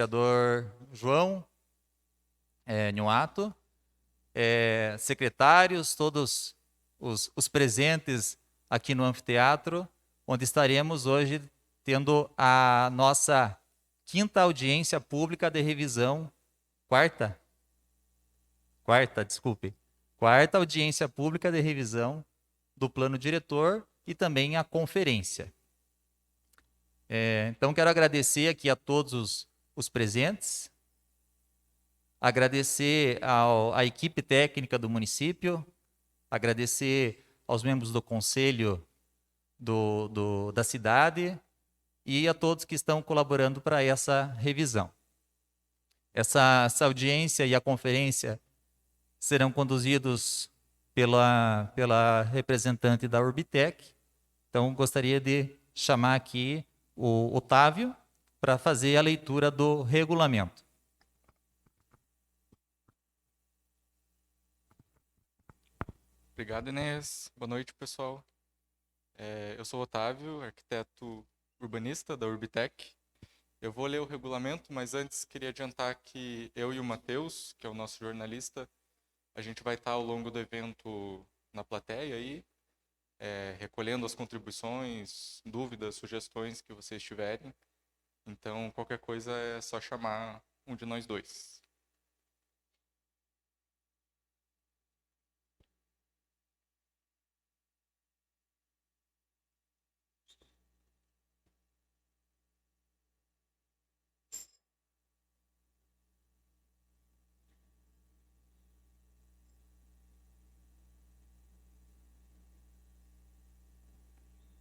vereador João Nhuato, secretários, todos os presentes aqui no anfiteatro, onde estaremos hoje tendo a nossa quinta audiência pública de revisão, quarta audiência pública de revisão do plano diretor e também a conferência. Então, quero agradecer aqui a todos os presentes, agradecer à equipe técnica do município, agradecer aos membros do conselho da cidade e a todos que estão colaborando para essa revisão. Essa audiência e a conferência serão conduzidos pela representante da Urbitec. Então, gostaria de chamar aqui o Otávio para fazer a leitura do regulamento. Obrigado, Inês. Boa noite, pessoal. Eu sou o Otávio, arquiteto urbanista da Urbitec. Eu vou ler o regulamento, mas antes queria adiantar que eu e o Matheus, que é o nosso jornalista, a gente vai estar ao longo do evento na plateia aí, recolhendo as contribuições, dúvidas, sugestões que vocês tiverem. Então, qualquer coisa é só chamar um de nós dois.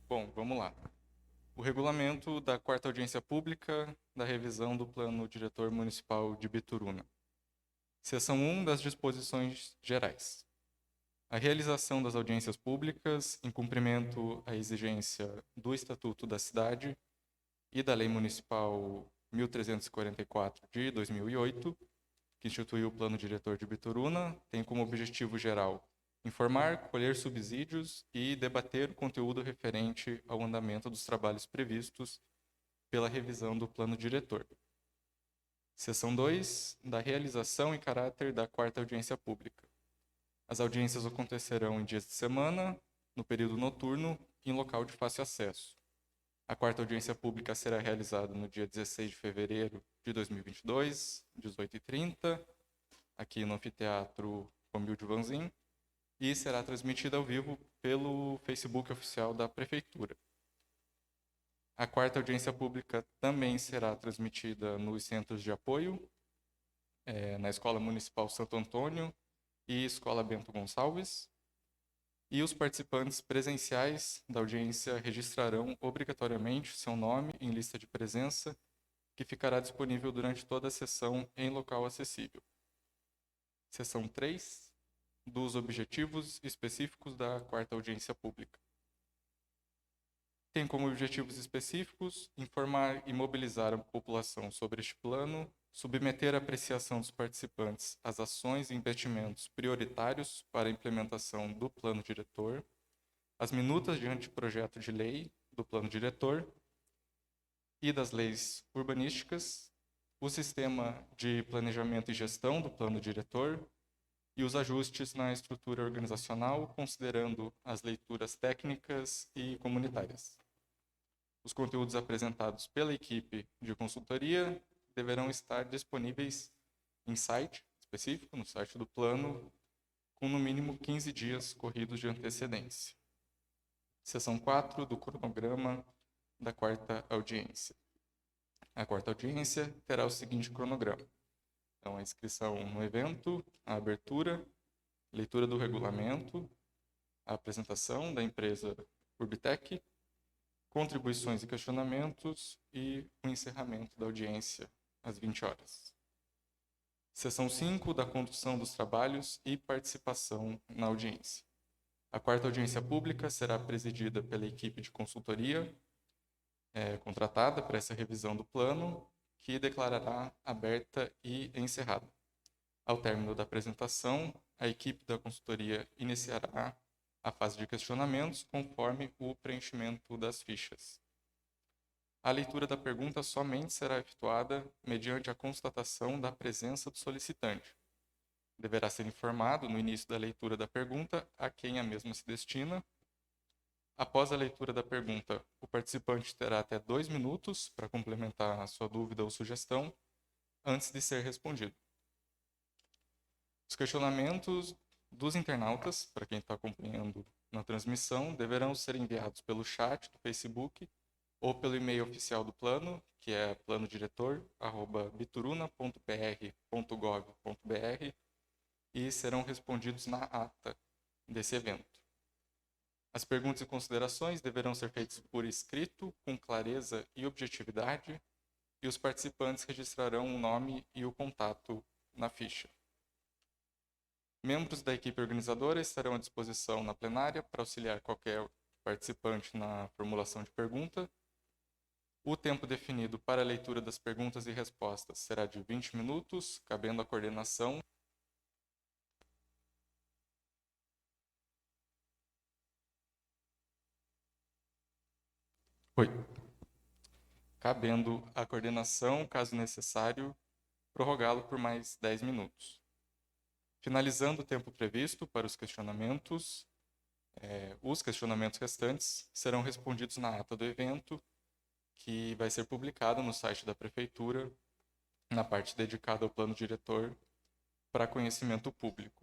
Bom, vamos lá. O regulamento da quarta audiência pública da revisão do Plano Diretor Municipal de Bituruna. Seção 1 das disposições gerais. A realização das audiências públicas, em cumprimento à exigência do Estatuto da Cidade e da Lei Municipal 1344 de 2008, que instituiu o Plano Diretor de Bituruna, tem como objetivo geral informar, colher subsídios e debater o conteúdo referente ao andamento dos trabalhos previstos pela revisão do Plano Diretor. Seção 2, da realização e caráter da quarta audiência pública. As audiências acontecerão em dias de semana, no período noturno e em local de fácil acesso. A quarta audiência pública será realizada no dia 16 de fevereiro de 2022, 18h30, aqui no Anfiteatro Romilde Vanzin, e será transmitida ao vivo pelo Facebook oficial da Prefeitura. A quarta audiência pública também será transmitida nos centros de apoio, na Escola Municipal Santo Antônio e Escola Bento Gonçalves. E os participantes presenciais da audiência registrarão obrigatoriamente seu nome em lista de presença, que ficará disponível durante toda a sessão em local acessível. Seção 3, dos objetivos específicos da quarta audiência pública. Tem como objetivos específicos informar e mobilizar a população sobre este plano, submeter a apreciação dos participantes às ações e investimentos prioritários para a implementação do plano diretor, as minutas de anteprojeto de lei do plano diretor e das leis urbanísticas, o sistema de planejamento e gestão do plano diretor e os ajustes na estrutura organizacional, considerando as leituras técnicas e comunitárias. Os conteúdos apresentados pela equipe de consultoria deverão estar disponíveis em site específico, no site do plano, com no mínimo 15 dias corridos de antecedência. Seção 4 do cronograma da quarta audiência. A quarta audiência terá o seguinte cronograma. Então, a inscrição no evento, a abertura, leitura do regulamento, a apresentação da empresa Urbitec, contribuições e questionamentos e o encerramento da audiência às 20 horas. Seção 5 da condução dos trabalhos e participação na audiência. A quarta audiência pública será presidida pela equipe de consultoria contratada para essa revisão do plano, que declarará aberta e encerrada. Ao término da apresentação, a equipe da consultoria iniciará a fase de questionamentos conforme o preenchimento das fichas. A leitura da pergunta somente será efetuada mediante a constatação da presença do solicitante. Deverá ser informado, no início da leitura da pergunta, a quem a mesma se destina. Após a leitura da pergunta, o participante terá até 2 minutos para complementar a sua dúvida ou sugestão antes de ser respondido. Os questionamentos dos internautas, para quem está acompanhando na transmissão, deverão ser enviados pelo chat do Facebook ou pelo e-mail oficial do plano, que é planodiretor@bituruna.pr.gov.br, e serão respondidos na ata desse evento. As perguntas e considerações deverão ser feitas por escrito, com clareza e objetividade, e os participantes registrarão o nome e o contato na ficha. Membros da equipe organizadora estarão à disposição na plenária para auxiliar qualquer participante na formulação de pergunta. O tempo definido para a leitura das perguntas e respostas será de 20 minutos, cabendo à coordenação. Cabendo à coordenação, caso necessário, prorrogá-lo por mais 10 minutos. Finalizando o tempo previsto para os questionamentos restantes serão respondidos na ata do evento, que vai ser publicada no site da Prefeitura, na parte dedicada ao plano diretor, para conhecimento público.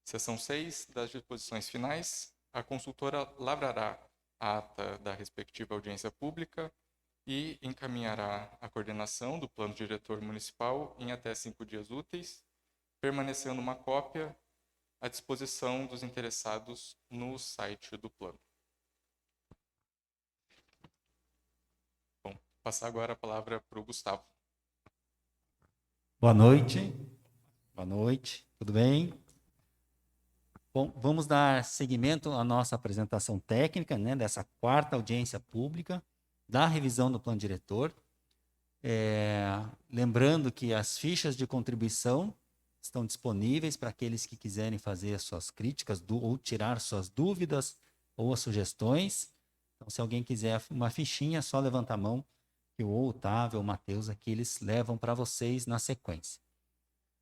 Seção 6 das disposições finais. A consultora lavrará a ata da respectiva audiência pública e encaminhará a coordenação do plano diretor municipal em até 5 dias úteis, permanecendo uma cópia à disposição dos interessados no site do plano. Bom, passar agora a palavra para o Gustavo. Boa noite. Boa noite. Tudo bem? Bom, vamos dar seguimento à nossa apresentação técnica, né, dessa 4ª audiência pública da revisão do plano diretor. Lembrando que as fichas de contribuição estão disponíveis para aqueles que quiserem fazer as suas críticas ou tirar suas dúvidas ou as sugestões. Então, se alguém quiser uma fichinha, é só levantar a mão, que o Otávio ou o Matheus aqui, eles levam para vocês na sequência.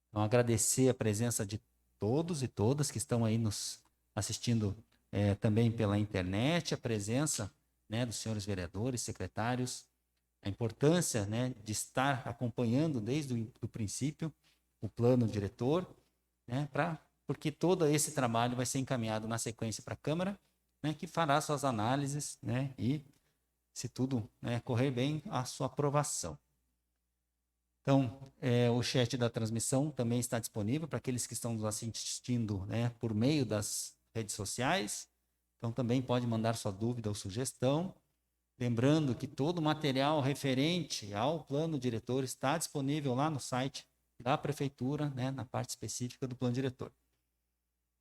Então, agradecer a presença de todos e todas que estão aí nos assistindo também pela internet, a presença, né, dos senhores vereadores, secretários, a importância, né, de estar acompanhando desde o princípio o plano diretor, né, porque todo esse trabalho vai ser encaminhado na sequência para a Câmara, né, que fará suas análises, né, e, se tudo, né, correr bem, a sua aprovação. Então, o chat da transmissão também está disponível para aqueles que estão nos assistindo, né, por meio das redes sociais. Então, também pode mandar sua dúvida ou sugestão. Lembrando que todo o material referente ao plano diretor está disponível lá no site da Prefeitura, né, na parte específica do plano diretor.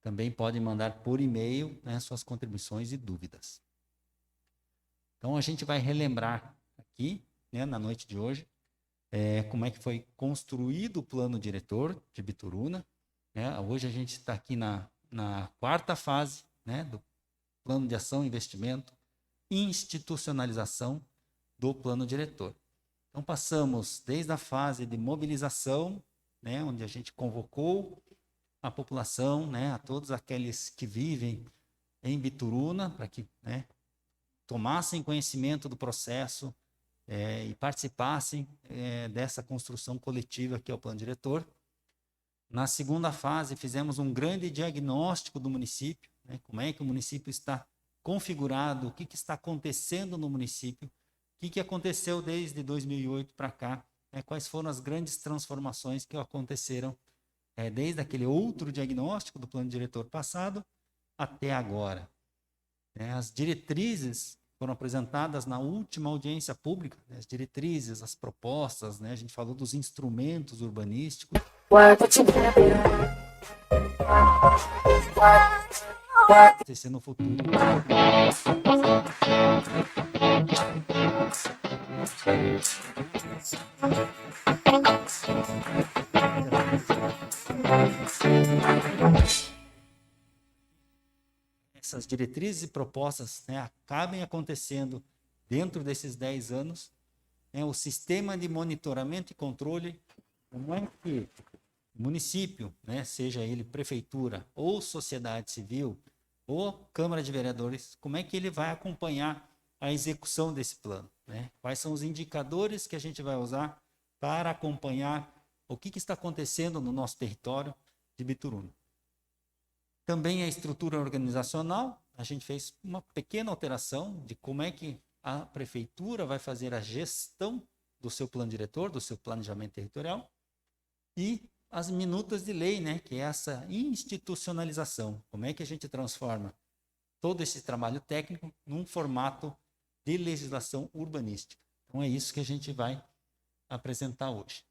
Também pode mandar por e-mail, né, suas contribuições e dúvidas. Então, a gente vai relembrar aqui, né, na noite de hoje, como é que foi construído o plano diretor de Bituruna. Né? Hoje a gente está aqui na 4ª fase, né, do plano de ação e investimento, institucionalização do plano diretor. Então, passamos desde a fase de mobilização, né, onde a gente convocou a população, né, a todos aqueles que vivem em Bituruna, para que, né, tomassem conhecimento do processo e participassem dessa construção coletiva que é o plano diretor. Na 2ª fase, fizemos um grande diagnóstico do município, né, como é que o município está configurado, o que está acontecendo no município, o que aconteceu desde 2008 para cá, né, quais foram as grandes transformações que aconteceram desde aquele outro diagnóstico do plano diretor passado até agora. As diretrizes foram apresentadas na última audiência pública, né, as diretrizes, as propostas, né, a gente falou dos instrumentos urbanísticos. Acontecer no futuro. Essas diretrizes e propostas, né, acabem acontecendo dentro desses 10 anos, o sistema de monitoramento e controle, como é que o município, né, seja ele prefeitura ou sociedade civil ou Câmara de Vereadores, como é que ele vai acompanhar a execução desse plano, né? Quais são os indicadores que a gente vai usar para acompanhar o que está acontecendo no nosso território de Bituruna. Também a estrutura organizacional, a gente fez uma pequena alteração de como é que a prefeitura vai fazer a gestão do seu plano diretor, do seu planejamento territorial, e as minutas de lei, né, que é essa institucionalização. Como é que a gente transforma todo esse trabalho técnico num formato de legislação urbanística. Então é isso que a gente vai apresentar hoje.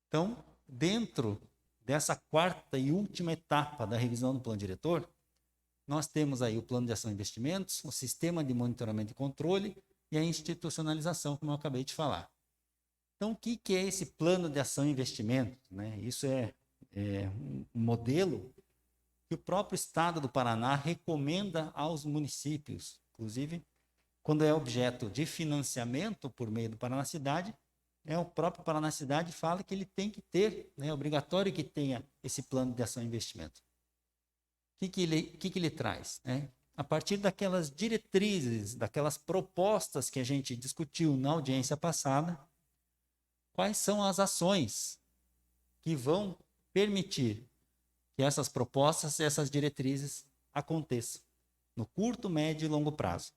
Então, dentro dessa quarta e última etapa da revisão do plano diretor, nós temos aí o plano de ação e investimentos, o sistema de monitoramento e controle e a institucionalização, como eu acabei de falar. Então, o que é esse plano de ação e investimento, né? Isso é um modelo que o próprio Estado do Paraná recomenda aos municípios, inclusive quando é objeto de financiamento por meio do Paraná Cidade, o próprio Paraná Cidade fala que ele tem que ter, é obrigatório que tenha esse plano de ação e investimento. O que ele traz? A partir daquelas diretrizes, daquelas propostas que a gente discutiu na audiência passada, quais são as ações que vão permitir que essas propostas, essas diretrizes aconteçam no curto, médio e longo prazo.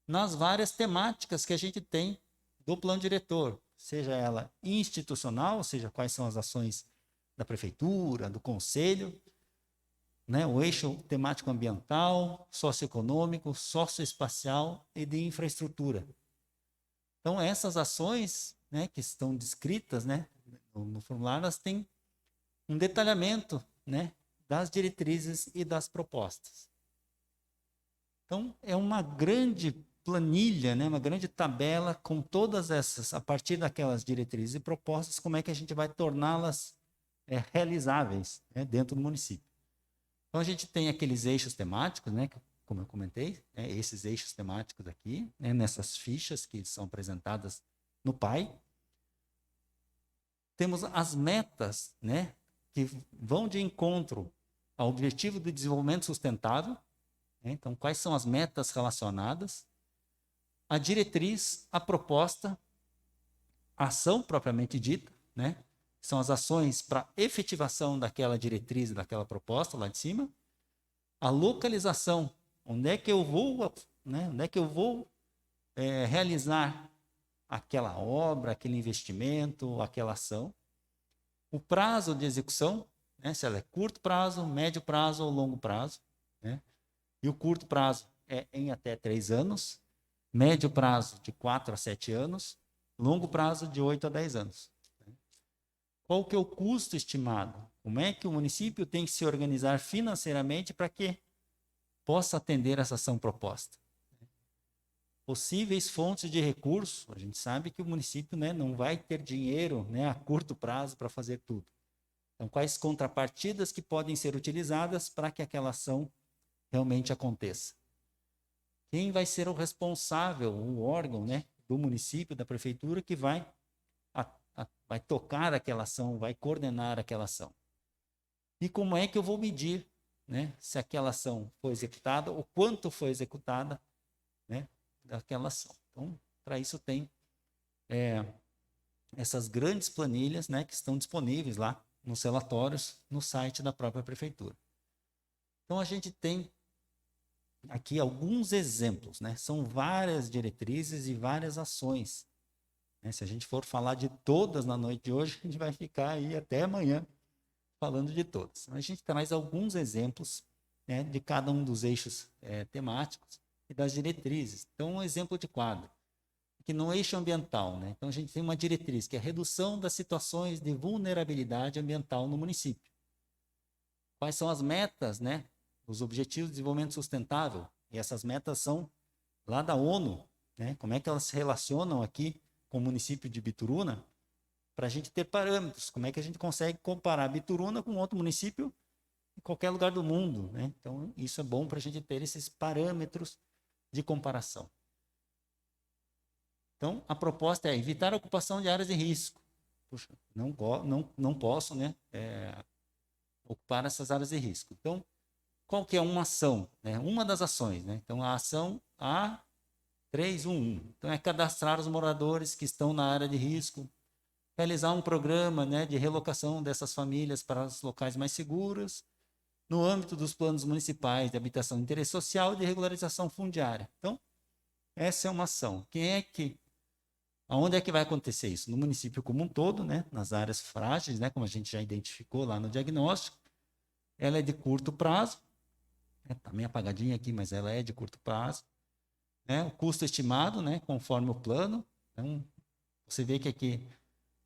Nas várias temáticas que a gente tem do plano diretor, seja ela institucional, ou seja, quais são as ações da prefeitura, do conselho, o eixo temático ambiental, socioeconômico, socioespacial e de infraestrutura. Então, essas ações, que estão descritas, no formulário, elas têm um detalhamento, das diretrizes e das propostas. Então, é uma grande planilha, uma grande tabela com todas essas, a partir daquelas diretrizes e propostas, como é que a gente vai torná-las realizáveis dentro do município. Então, a gente tem aqueles eixos temáticos, como eu comentei, esses eixos temáticos aqui, nessas fichas que são apresentadas no PAI. Temos as metas, que vão de encontro ao objetivo do desenvolvimento sustentável. Então, quais são as metas relacionadas? A diretriz, a proposta, a ação propriamente dita, são as ações para efetivação daquela diretriz, daquela proposta lá de cima. A localização, onde é que eu vou, realizar aquela obra, aquele investimento, aquela ação. O prazo de execução, se ela é curto prazo, médio prazo ou longo prazo. E o curto prazo é em até 3 anos, médio prazo de 4 a 7 anos, longo prazo de 8 a 10 anos. Qual que é o custo estimado? Como é que o município tem que se organizar financeiramente para que possa atender essa ação proposta? Possíveis fontes de recursos, a gente sabe que o município não vai ter dinheiro a curto prazo para fazer tudo. Então, quais contrapartidas que podem ser utilizadas para que aquela ação realmente aconteça? Quem vai ser o responsável, o órgão do município, da prefeitura, que vai tocar aquela ação, vai coordenar aquela ação? E como é que eu vou medir se aquela ação foi executada, ou quanto foi executada daquela ação? Então, para isso tem essas grandes planilhas que estão disponíveis lá nos relatórios, no site da própria prefeitura. Então, a gente tem aqui alguns exemplos, são várias diretrizes e várias ações. Se a gente for falar de todas na noite de hoje, a gente vai ficar aí até amanhã falando de todas. A gente traz alguns exemplos de cada um dos eixos temáticos e das diretrizes. Então, um exemplo de quadro, que no eixo ambiental, então a gente tem uma diretriz que é a redução das situações de vulnerabilidade ambiental no município. Quais são as metas, os Objetivos de Desenvolvimento Sustentável? E essas metas são lá da ONU, como é que elas se relacionam aqui com o município de Bituruna, para a gente ter parâmetros, como é que a gente consegue comparar Bituruna com outro município em qualquer lugar do mundo. Então, isso é bom para a gente ter esses parâmetros de comparação. Então, a proposta é evitar a ocupação de áreas de risco. Puxa, não posso, né, ocupar essas áreas de risco. Então, qual que é uma ação? Né? Uma das ações. Né? Então, a ação A311. Então, é cadastrar os moradores que estão na área de risco, realizar um programa, né, de relocação dessas famílias para os locais mais seguros, no âmbito dos planos municipais de habitação de interesse social e de regularização fundiária. Então, essa é uma ação. Aonde é que vai acontecer isso? No município como um todo, né, nas áreas frágeis, né, como a gente já identificou lá no diagnóstico. Ela é de curto prazo, está meio apagadinha aqui, mas ela é de curto prazo. Né, o custo estimado, né, conforme o plano. Então, você vê que aqui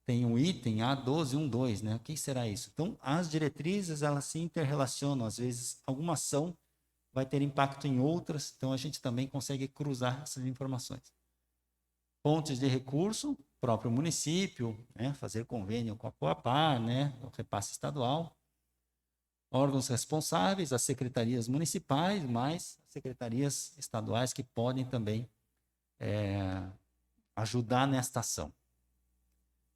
tem um item A1212, né? O que será isso? Então, as diretrizes, elas se interrelacionam. Às vezes, alguma ação vai ter impacto em outras, então a gente também consegue cruzar essas informações. Fontes de recurso, próprio município, né? Fazer convênio com a Coapar, né? O repasse estadual. Órgãos responsáveis, as secretarias municipais, mais secretarias estaduais que podem também ajudar nesta ação.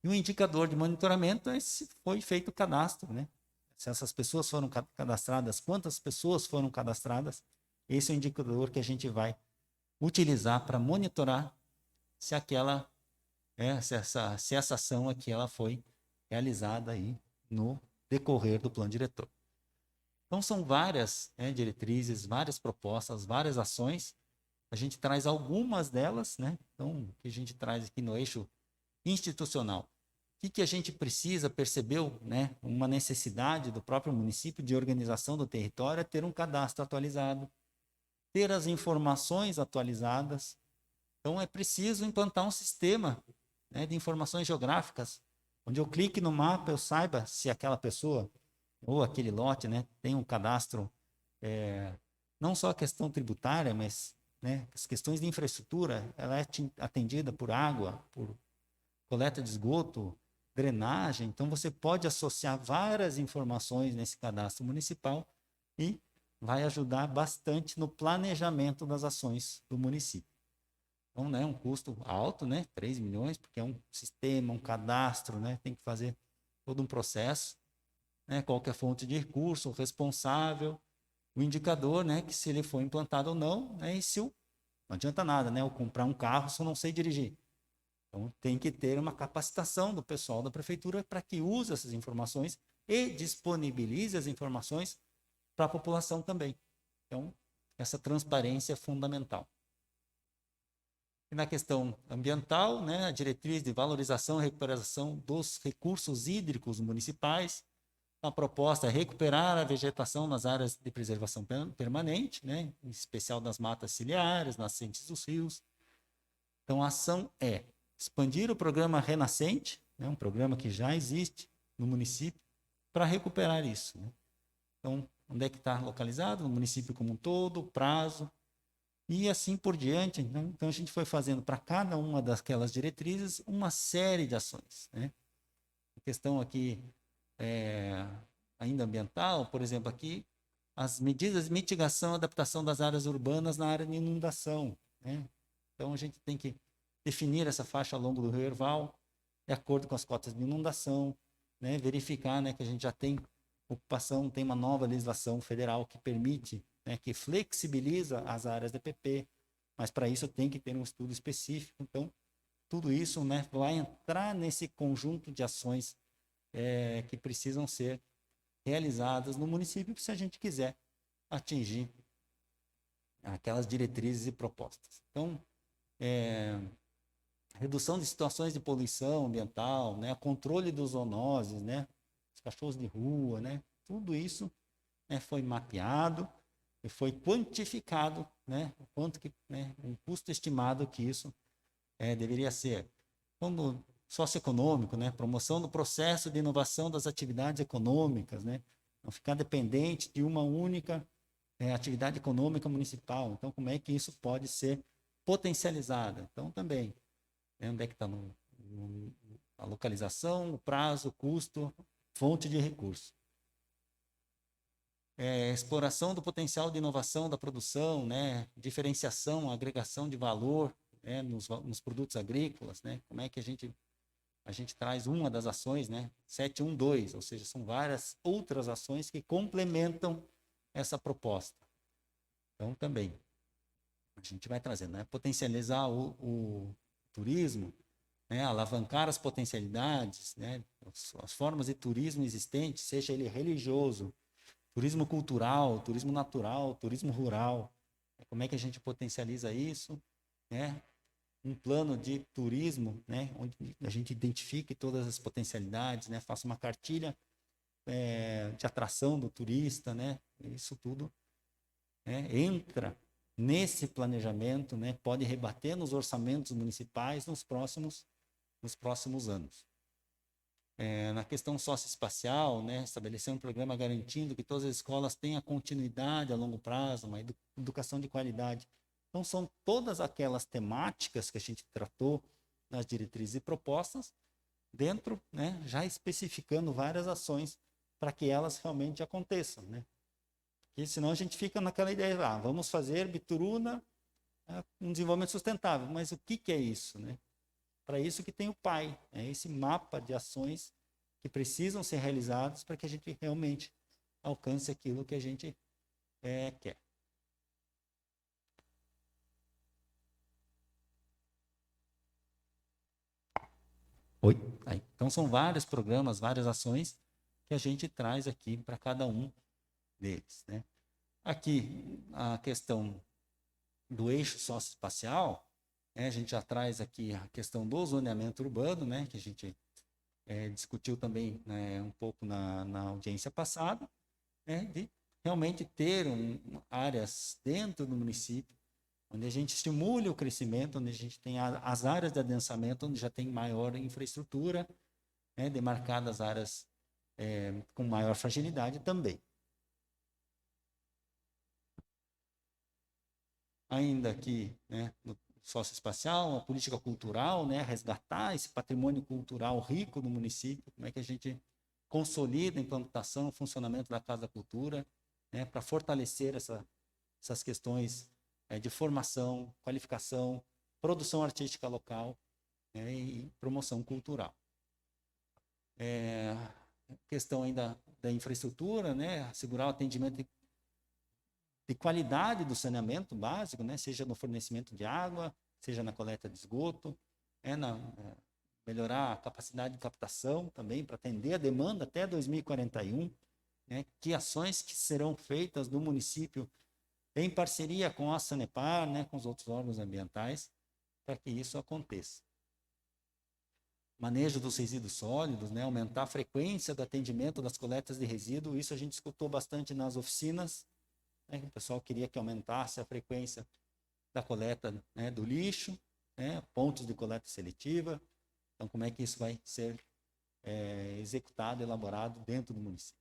E o indicador de monitoramento é se foi feito o cadastro, né? Se essas pessoas foram cadastradas, quantas pessoas foram cadastradas, esse é o indicador que a gente vai utilizar para monitorar se se essa ação aqui ela foi realizada aí no decorrer do plano diretor. Então são várias, né, diretrizes, várias propostas, várias ações. A gente traz algumas delas, né? Então que a gente traz aqui no eixo institucional. O que a gente precisa, percebeu, né, uma necessidade do próprio município de organização do território é ter um cadastro atualizado, ter as informações atualizadas. Então, é preciso implantar um sistema, né, de informações geográficas, onde eu clique no mapa, eu saiba se aquela pessoa ou aquele lote, né, tem um cadastro, não só a questão tributária, mas, né, as questões de infraestrutura, ela é atendida por água, por coleta de esgoto, drenagem. Então, você pode associar várias informações nesse cadastro municipal e vai ajudar bastante no planejamento das ações do município. Então, né, um custo alto, né, 3 milhões, porque é um sistema, um cadastro, né, tem que fazer todo um processo, né, qual que é a fonte de recurso, o responsável, o indicador, né, que se ele for implantado ou não, né, e se não adianta nada, né, eu comprar um carro se eu não sei dirigir. Então, tem que ter uma capacitação do pessoal da prefeitura para que use essas informações e disponibilize as informações para a população também. Então, essa transparência é fundamental. E na questão ambiental, né, a diretriz de valorização e recuperação dos recursos hídricos municipais. A proposta é recuperar a vegetação nas áreas de preservação permanente, né, em especial das matas ciliares, nascentes dos rios. Então, a ação é expandir o programa Renascente, né, um programa que já existe no município, para recuperar isso. Né? Então, onde é que está localizado? No município como um todo, prazo, e assim por diante. Né? Então, a gente foi fazendo para cada uma daquelas diretrizes uma série de ações. Né? A questão aqui ainda ambiental, por exemplo, aqui, as medidas de mitigação e adaptação das áreas urbanas na área de inundação. Né? Então, a gente tem que definir essa faixa ao longo do Rio Herval, de acordo com as cotas de inundação, né, verificar, né, que a gente já tem ocupação, tem uma nova legislação federal que permite, né, que flexibiliza as áreas de PP, mas para isso tem que ter um estudo específico. Então, tudo isso, né, vai entrar nesse conjunto de ações que precisam ser realizadas no município se a gente quiser atingir aquelas diretrizes e propostas. Então, redução de situações de poluição ambiental, né, controle dos zoonoses, né, os cachorros de rua, né, tudo isso, né, foi mapeado e foi quantificado, né, o quanto que, né, um custo estimado que isso deveria ser. Como socioeconômico, né, promoção do processo de inovação das atividades econômicas, né, não ficar dependente de uma única atividade econômica municipal. Então, como é que isso pode ser potencializado? Então, também onde é que está a localização, o prazo, o custo, fonte de recurso. exploração do potencial de inovação da produção, né? Diferenciação, agregação de valor, né? nos produtos agrícolas, né? Como é que a gente traz uma das ações, né? 712, ou seja, são várias outras ações que complementam essa proposta. Então, também, a gente vai trazendo, né? Potencializar o turismo, né? Alavancar as potencialidades, né? As formas de turismo existentes, seja ele religioso, turismo cultural, turismo natural, turismo rural. Como é que a gente potencializa isso, né? Um plano de turismo, né? Onde a gente identifique todas as potencialidades, né? Faça uma cartilha de atração do turista, né? Isso tudo, né? Entra nesse planejamento, né? Pode rebater nos orçamentos municipais nos próximos anos. Na questão socioespacial, né, estabelecer um programa garantindo que todas as escolas tenham continuidade a longo prazo, uma educação de qualidade. Então, são todas aquelas temáticas que a gente tratou nas diretrizes e propostas, dentro, né, já especificando várias ações para que elas realmente aconteçam, né? Porque senão a gente fica naquela ideia, vamos fazer Bituruna, um desenvolvimento sustentável, mas o que é isso, né? Para isso que tem o PAI, esse mapa de ações que precisam ser realizadas para que a gente realmente alcance aquilo que a gente quer. Oi? Então, são vários programas, várias ações que a gente traz aqui para cada um deles, né? Aqui, a questão do eixo socioespacial, a gente já traz aqui a questão do zoneamento urbano, né, que a gente discutiu também, né, um pouco na audiência passada, né, de realmente ter áreas dentro do município, onde a gente estimule o crescimento, onde a gente tem as áreas de adensamento, onde já tem maior infraestrutura, né, demarcadas áreas com maior fragilidade também. Ainda aqui, né, no socioespacial, a política cultural, né, resgatar esse patrimônio cultural rico do município, como é que a gente consolida a implantação, o funcionamento da Casa da Cultura, né, para fortalecer essas questões de formação, qualificação, produção artística local, né, e promoção cultural. Questão ainda da infraestrutura, né, assegurar o atendimento de qualidade do saneamento básico, né, seja no fornecimento de água, seja na coleta de esgoto, melhorar a capacidade de captação também para atender a demanda até 2041, né, que ações que serão feitas no município em parceria com a Sanepar, né, com os outros órgãos ambientais, para que isso aconteça. Manejo dos resíduos sólidos, né, aumentar a frequência do atendimento das coletas de resíduos, isso a gente escutou bastante nas oficinas, né, o pessoal queria que aumentasse a frequência da coleta, né, do lixo, né, pontos de coleta seletiva. Então, como é que isso vai ser executado, elaborado dentro do município?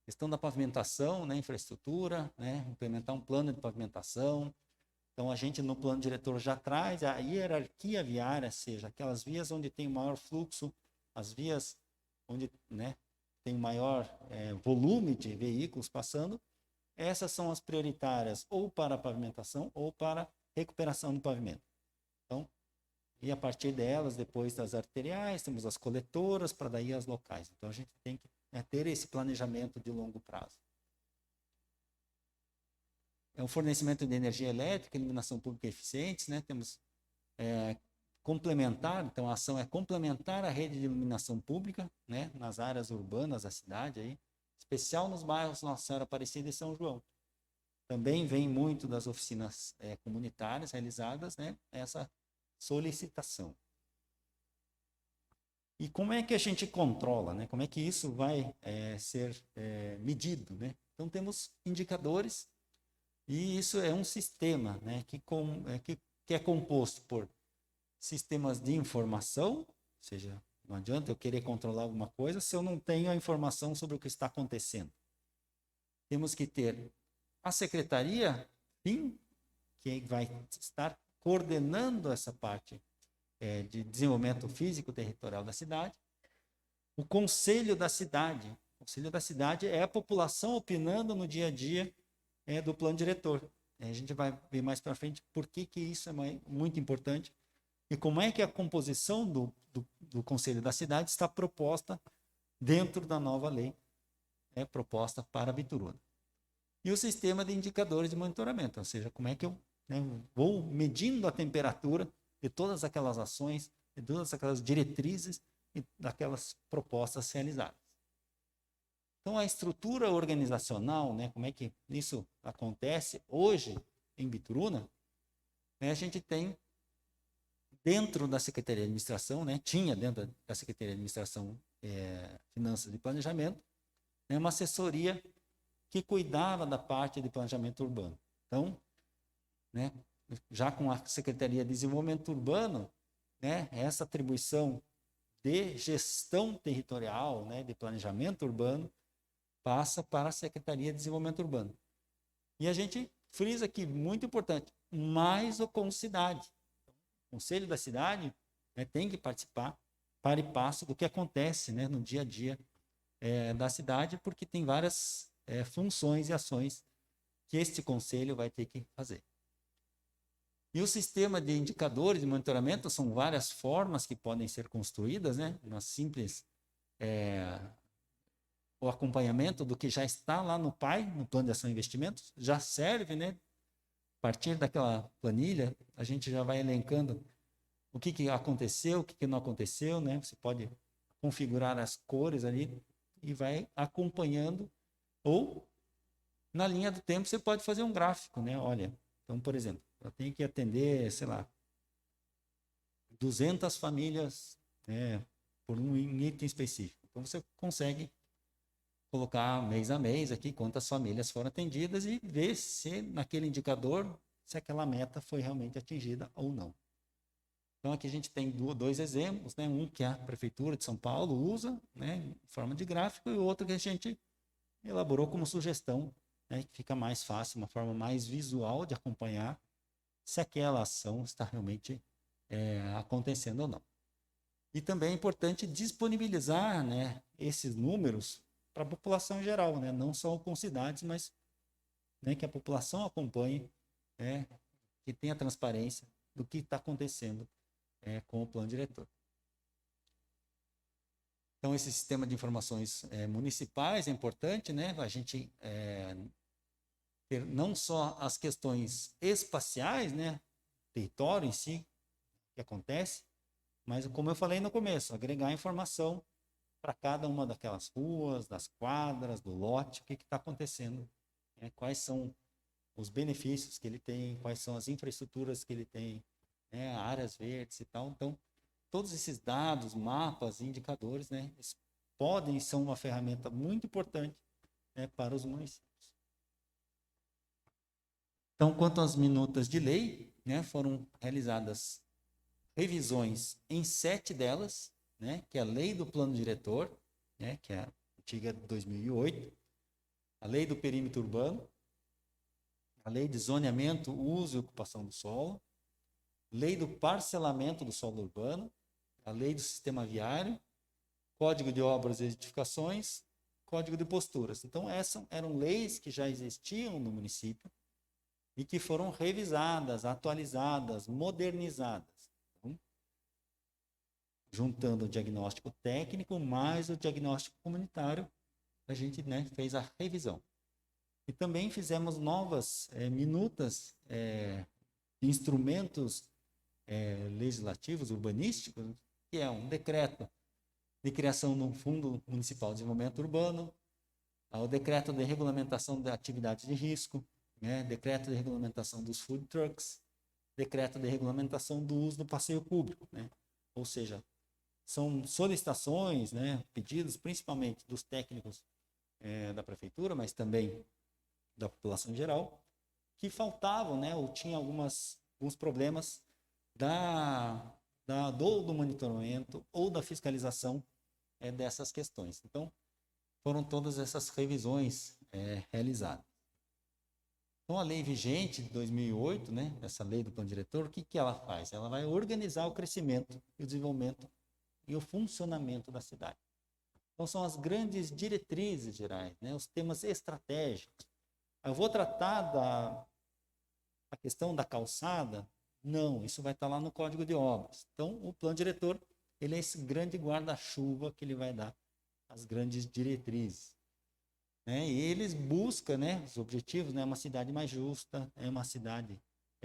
Questão da pavimentação, né, infraestrutura, né, implementar um plano de pavimentação. Então, a gente no plano diretor já traz a hierarquia viária, seja aquelas vias onde tem o maior fluxo, as vias onde, né, tem o maior volume de veículos passando. Essas são as prioritárias ou para a pavimentação ou para recuperação do pavimento. Então, e a partir delas, depois das arteriais, temos as coletoras para daí as locais. Então, a gente tem que ter esse planejamento de longo prazo. O fornecimento de energia elétrica, iluminação pública eficientes, né? Temos complementar, então a ação é complementar a rede de iluminação pública, né, nas áreas urbanas da cidade, aí, especial nos bairros Nossa Senhora Aparecida e São João. Também vem muito das oficinas comunitárias realizadas, né, essa solicitação. E como é que a gente controla, né? Como é que isso vai ser medido, né? Então, temos indicadores e isso é um sistema, né, que é composto por sistemas de informação, ou seja, não adianta eu querer controlar alguma coisa se eu não tenho a informação sobre o que está acontecendo. Temos que ter a secretaria, sim, que vai estar coordenando essa parte de desenvolvimento físico territorial da cidade, o conselho da cidade, ou Conselho da cidade é a população opinando no dia a dia do plano diretor. A gente vai ver mais para frente por que isso é muito importante e como é que a composição do Conselho da cidade está proposta dentro da nova lei proposta para Bituruna. E o sistema de indicadores de monitoramento, ou seja, como é que eu vou medindo a temperatura de todas aquelas ações, de todas aquelas diretrizes e daquelas propostas realizadas. Então, a estrutura organizacional, como é que isso acontece hoje em Bituruna, a gente tem dentro da Secretaria de Administração, tinha dentro da Secretaria de Administração, Finanças e Planejamento, uma assessoria que cuidava da parte de planejamento urbano. Então, já com a Secretaria de Desenvolvimento Urbano, essa atribuição de gestão territorial, de planejamento urbano, passa para a Secretaria de Desenvolvimento Urbano. E a gente frisa aqui, muito importante, mais o Concidade. O Conselho da Cidade tem que participar para e passo do que acontece no dia a dia da cidade, porque tem várias funções e ações que este conselho vai ter que fazer. E o sistema de indicadores de monitoramento são várias formas que podem ser construídas, uma simples o acompanhamento do que já está lá no PAI, no Plano de Ação e Investimentos, já serve, a partir daquela planilha, a gente já vai elencando o que aconteceu, o que não aconteceu, você pode configurar as cores ali e vai acompanhando, ou na linha do tempo você pode fazer um gráfico, olha, então, por exemplo, eu tenho que atender, sei lá, 200 famílias, por um item específico. Então, você consegue colocar mês a mês aqui quantas famílias foram atendidas e ver se naquele indicador, se aquela meta foi realmente atingida ou não. Então, aqui a gente tem dois exemplos, um que a Prefeitura de São Paulo usa, em forma de gráfico, e o outro que a gente elaborou como sugestão, que fica mais fácil, uma forma mais visual de acompanhar se aquela ação está realmente acontecendo ou não. E também é importante disponibilizar esses números para a população em geral, não só com cidades, mas que a população acompanhe, que tenha transparência do que está acontecendo com o plano diretor. Então, esse sistema de informações municipais é importante, a gente ter não só as questões espaciais, território em si, que acontece, mas, como eu falei no começo, agregar informação para cada uma daquelas ruas, das quadras, do lote, o que está acontecendo, quais são os benefícios que ele tem, quais são as infraestruturas que ele tem, áreas verdes e tal. Então, todos esses dados, mapas, indicadores, eles podem ser uma ferramenta muito importante para os municípios. Então, quanto às minutas de lei, foram realizadas revisões em 7 delas, que é a Lei do Plano Diretor, que é a antiga de 2008, a Lei do Perímetro Urbano, a Lei de Zoneamento, Uso e Ocupação do Solo, Lei do Parcelamento do Solo Urbano, a Lei do Sistema Viário, Código de Obras e Edificações, Código de Posturas. Então, essas eram leis que já existiam no município e que foram revisadas, atualizadas, modernizadas. Então, juntando o diagnóstico técnico mais o diagnóstico comunitário, a gente fez a revisão. E também fizemos novas minutas, instrumentos legislativos, urbanísticos, que é um decreto de criação de um Fundo Municipal de Desenvolvimento Urbano, o decreto de regulamentação da atividade de risco, decreto de regulamentação dos food trucks, decreto de regulamentação do uso do passeio público. Ou seja, são solicitações, pedidos principalmente dos técnicos da prefeitura, mas também da população em geral, que faltavam, ou tinham alguns problemas do monitoramento ou da fiscalização dessas questões. Então, foram todas essas revisões realizadas. Então, a lei vigente de 2008, essa lei do plano diretor, o que ela faz? Ela vai organizar o crescimento e o desenvolvimento e o funcionamento da cidade. Então, são as grandes diretrizes gerais, né? Os temas estratégicos. Eu vou tratar a questão da calçada? Não, isso vai estar lá no Código de Obras. Então, o plano diretor, ele é esse grande guarda-chuva que ele vai dar as grandes diretrizes. Né? E eles buscam, né, os objetivos, né, uma cidade mais justa, uma cidade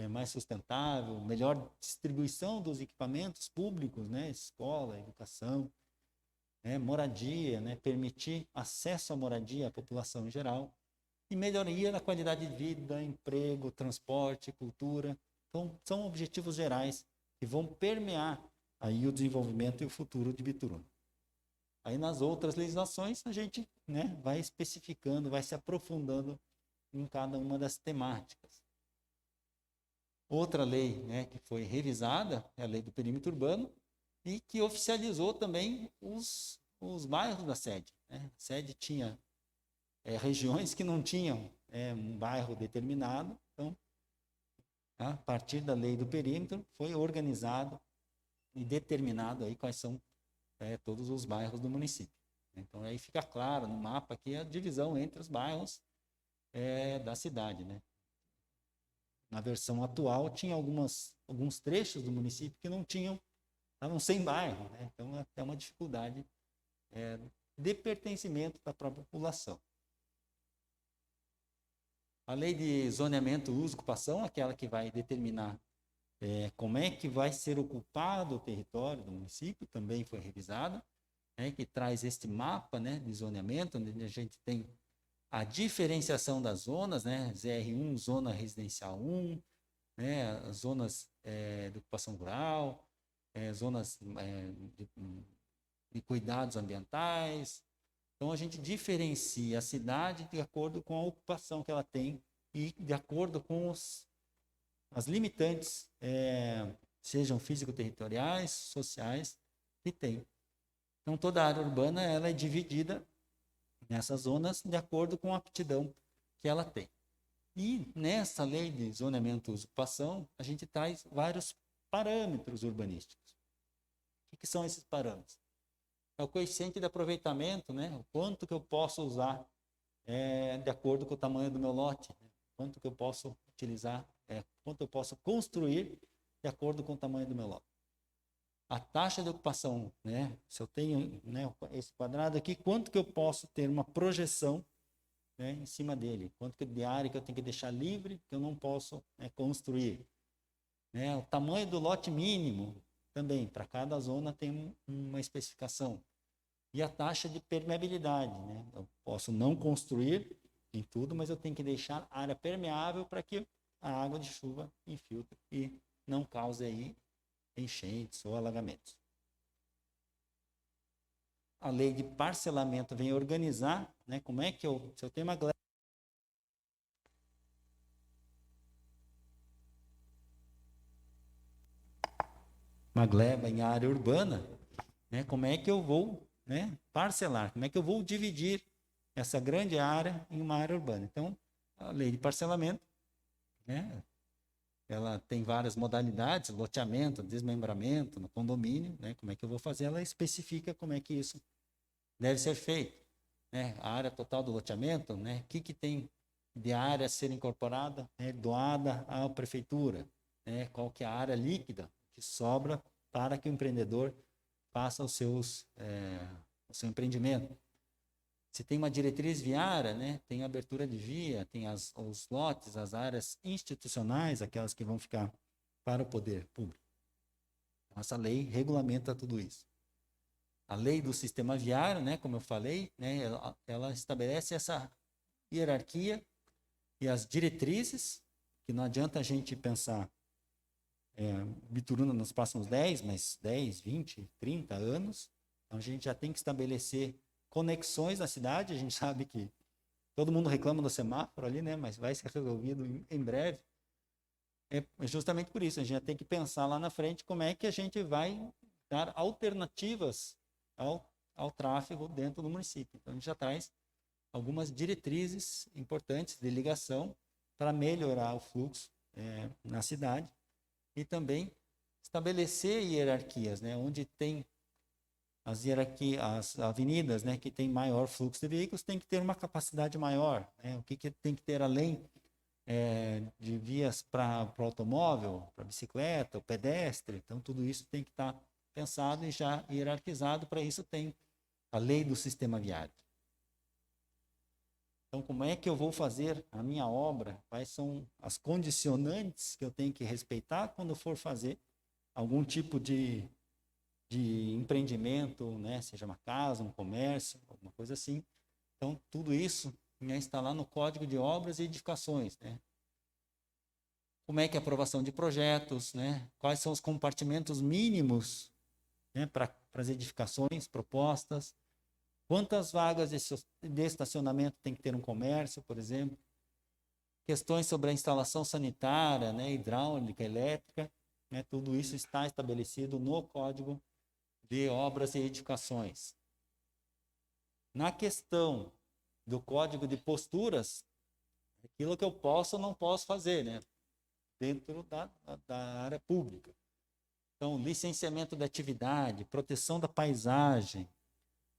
mais sustentável, melhor distribuição dos equipamentos públicos, né, escola, educação, né, moradia, né, permitir acesso à moradia à população em geral, e melhoria na qualidade de vida, emprego, transporte, cultura. Então, são objetivos gerais que vão permear aí o desenvolvimento e o futuro de Bituruna. Aí nas outras legislações a gente, né, vai especificando, vai se aprofundando em cada uma das temáticas. Outra lei, né, que foi revisada é a Lei do Perímetro Urbano e que oficializou também os bairros da sede. Né? A sede tinha regiões que não tinham um bairro determinado, então, a partir da Lei do Perímetro, foi organizado e determinado aí quais são todos os bairros do município. Então, aí fica claro no mapa aqui a divisão entre os bairros da cidade. Né? Na versão atual, tinha alguns trechos do município que não tinham, estavam sem bairro. Né? Então, é uma dificuldade de pertencimento da própria população. A lei de zoneamento, uso e ocupação, aquela que vai determinar como é que vai ser ocupado o território do município, também foi revisada, que traz este mapa, né, de zoneamento, onde a gente tem a diferenciação das zonas, né, ZR1, zona residencial 1, né, as zonas de ocupação rural, zonas de cuidados ambientais. Então, a gente diferencia a cidade de acordo com a ocupação que ela tem e de acordo com as limitantes, sejam físico-territoriais, sociais, que tem. Então, toda a área urbana ela é dividida nessas zonas de acordo com a aptidão que ela tem. E nessa lei de zoneamento e ocupação, a gente traz vários parâmetros urbanísticos. O que são esses parâmetros? É o coeficiente de aproveitamento, né? O quanto que eu posso usar de acordo com o tamanho do meu lote, né? Quanto que eu posso utilizar, quanto eu posso construir de acordo com o tamanho do meu lote. A taxa de ocupação, né? Se eu tenho, né, esse quadrado aqui, quanto que eu posso ter uma projeção, né, em cima dele? Quanto de área que eu tenho que deixar livre, que eu não posso construir? Né? O tamanho do lote mínimo, também, para cada zona tem uma especificação. E a taxa de permeabilidade, né? Eu posso não construir em tudo, mas eu tenho que deixar área permeável para que a água de chuva infiltre e não cause aí enchentes ou alagamentos. A lei de parcelamento vem organizar, né, como é que se eu tenho uma gleba em área urbana, né, como é que eu vou, né, parcelar, como é que eu vou dividir essa grande área em uma área urbana. Então, a lei de parcelamento, né, ela tem várias modalidades, loteamento, desmembramento, no condomínio, né, como é que eu vou fazer, ela especifica como é que isso deve ser feito. Né, a área total do loteamento, né, o que tem de área a ser incorporada, doada à prefeitura, né, qual que é a área líquida que sobra para que o empreendedor faça o seu empreendimento. Se tem uma diretriz viária, né, tem abertura de via, tem os lotes, as áreas institucionais, aquelas que vão ficar para o poder público. Essa lei regulamenta tudo isso. A lei do sistema viário, né, como eu falei, né, ela estabelece essa hierarquia e as diretrizes, que não adianta a gente pensar Bituruna nos próximos 10, mas 10, 20, 30 anos. Então, a gente já tem que estabelecer conexões na cidade. A gente sabe que todo mundo reclama do semáforo ali, né? Mas vai ser resolvido em breve. É justamente por isso, a gente já tem que pensar lá na frente como é que a gente vai dar alternativas ao tráfego dentro do município. Então, a gente já traz algumas diretrizes importantes de ligação para melhorar o fluxo na cidade e também estabelecer hierarquias, né? Onde tem as hierarquias, as avenidas, né, que tem maior fluxo de veículos, tem que ter uma capacidade maior, né? O que tem que ter além de vias para o automóvel, para bicicleta, o pedestre? Então, tudo isso tem que estar pensado e já hierarquizado. Para isso tem a lei do sistema viário. Então, como é que eu vou fazer a minha obra? Quais são as condicionantes que eu tenho que respeitar quando for fazer algum tipo de empreendimento, né? Seja uma casa, um comércio, alguma coisa assim. Então, tudo isso está lá no Código de Obras e Edificações, né? Como é que é a aprovação de projetos, né? Quais são os compartimentos mínimos, né, para as edificações propostas? Quantas vagas de estacionamento tem que ter um comércio, por exemplo? Questões sobre a instalação sanitária, né, hidráulica, elétrica, né? Tudo isso está estabelecido no Código de Obras e Edificações. Na questão do Código de Posturas, aquilo que eu posso ou não posso fazer, né? Dentro da área pública. Então, licenciamento da atividade, proteção da paisagem,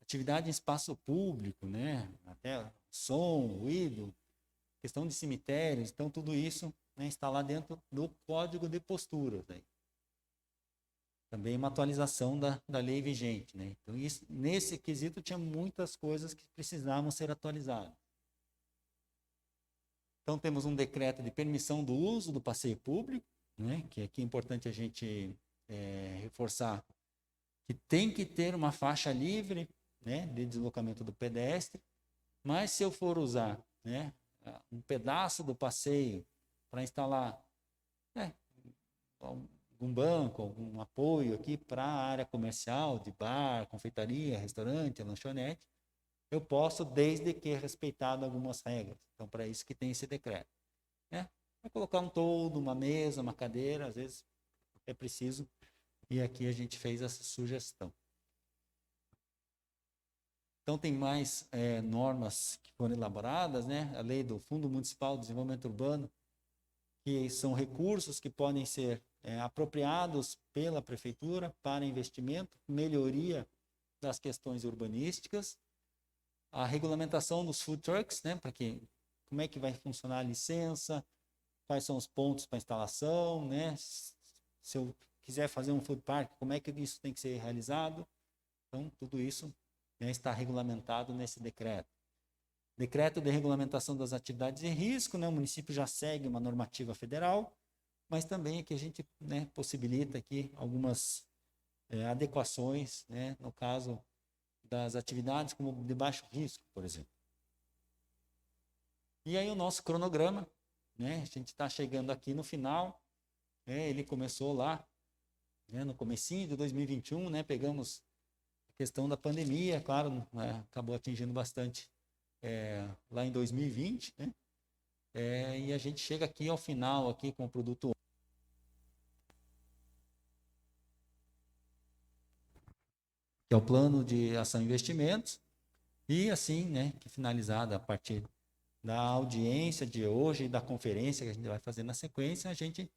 atividade em espaço público, né? Até som, ruído, questão de cemitérios. Então, tudo isso, né, está lá dentro do Código de Posturas. Né? Também uma atualização da lei vigente. Né? Então, isso, nesse quesito, tinha muitas coisas que precisavam ser atualizadas. Então, temos um decreto de permissão do uso do passeio público, né? Que aqui é importante a gente reforçar que tem que ter uma faixa livre, né, de deslocamento do pedestre, mas se eu for usar, né, um pedaço do passeio para instalar algum banco, algum apoio aqui para a área comercial, de bar, confeitaria, restaurante, lanchonete, eu posso, desde que respeitado algumas regras. Então, para isso que tem esse decreto. Né? Para colocar um toldo, uma mesa, uma cadeira, às vezes é preciso, e aqui a gente fez essa sugestão. Então, tem mais normas que foram elaboradas, né? A lei do Fundo Municipal de Desenvolvimento Urbano, que são recursos que podem ser apropriados pela prefeitura para investimento, melhoria das questões urbanísticas, a regulamentação dos food trucks, né? Para que, como é que vai funcionar a licença, quais são os pontos para instalação, né? Se eu quiser fazer um food park, como é que isso tem que ser realizado? Então, tudo isso está regulamentado nesse decreto. Decreto de regulamentação das atividades de risco, né? O município já segue uma normativa federal, mas também aqui a gente, né, possibilita aqui algumas adequações, né? No caso das atividades como de baixo risco, por exemplo. E aí o nosso cronograma, né? A gente está chegando aqui no final, ele começou lá, né, no comecinho de 2021, né? Pegamos a questão da pandemia, claro, acabou atingindo bastante lá em 2020, né? E a gente chega aqui ao final aqui com o produto que é o plano de ação e investimentos, e assim, né, que finalizada a partir da audiência de hoje e da conferência que a gente vai fazer na sequência, a gente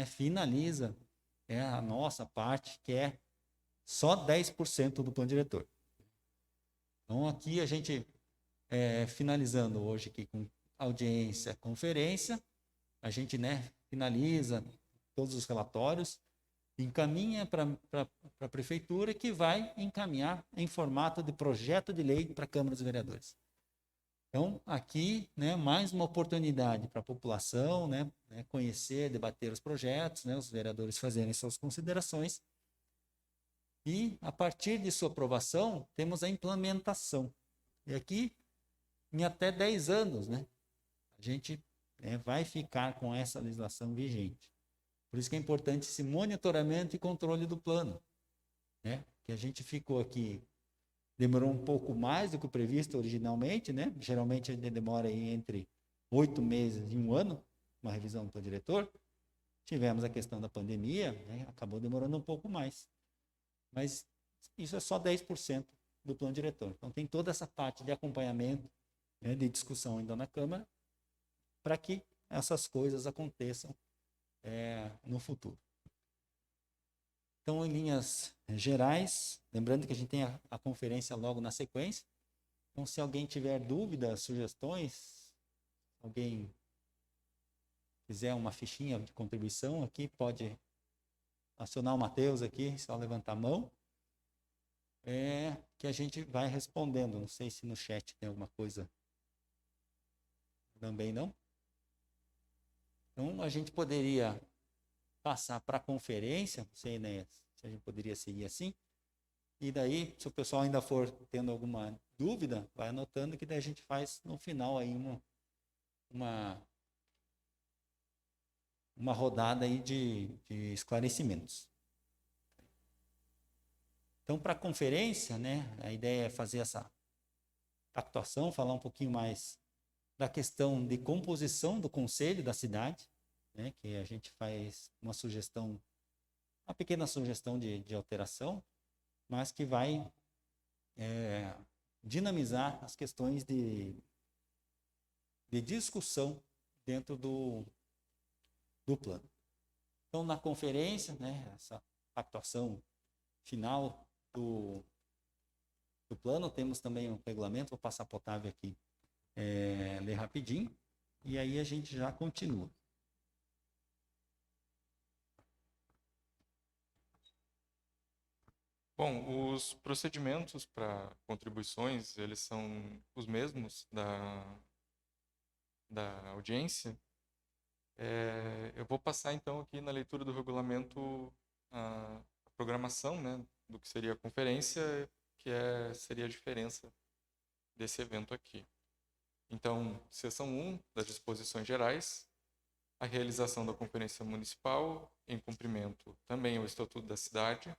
finaliza a nossa parte, que é só 10% do plano diretor. Então, aqui a gente, finalizando hoje aqui com audiência, conferência, a gente, né, finaliza todos os relatórios, encaminha para a prefeitura, que vai encaminhar em formato de projeto de lei para a Câmara dos Vereadores. Então, aqui, né, mais uma oportunidade para a população, né, conhecer, debater os projetos, né, os vereadores fazerem suas considerações. E, a partir de sua aprovação, temos a implementação. E aqui, em até 10 anos, né, a gente vai ficar com essa legislação vigente. Por isso que é importante esse monitoramento e controle do plano, né? Que a gente ficou aqui, demorou um pouco mais do que o previsto originalmente, né? Geralmente a gente demora aí entre 8 meses e 1 ano, uma revisão do plano diretor. Tivemos a questão da pandemia, né? Acabou demorando um pouco mais. Mas isso é só 10% do plano diretor. Então tem toda essa parte de acompanhamento, né, de discussão ainda na Câmara, para que essas coisas aconteçam no futuro. Então, em linhas gerais, lembrando que a gente tem a conferência logo na sequência. Então, se alguém tiver dúvidas, sugestões, alguém quiser uma fichinha de contribuição aqui, pode acionar o Matheus aqui, só levantar a mão, que a gente vai respondendo. Não sei se no chat tem alguma coisa. Também não. Então, a gente poderia passar para a conferência, não sei, né, se a gente poderia seguir assim, e daí, se o pessoal ainda for tendo alguma dúvida, vai anotando que daí a gente faz no final aí uma rodada aí de esclarecimentos. Então, para a conferência, né, a ideia é fazer essa atuação, falar um pouquinho mais da questão de composição do conselho da cidade, né, que a gente faz uma pequena sugestão de alteração, mas que vai dinamizar as questões de discussão dentro do plano. Então, na conferência, né, essa atuação final do plano, temos também um regulamento, vou passar para o Otávio aqui, ler rapidinho, e aí a gente já continua. Bom, os procedimentos para contribuições, eles são os mesmos da audiência. Eu vou passar, então, aqui na leitura do regulamento a programação, né, do que seria a conferência, que seria a diferença desse evento aqui. Então, seção 1 das disposições gerais, a realização da conferência municipal, em cumprimento também ao Estatuto da Cidade,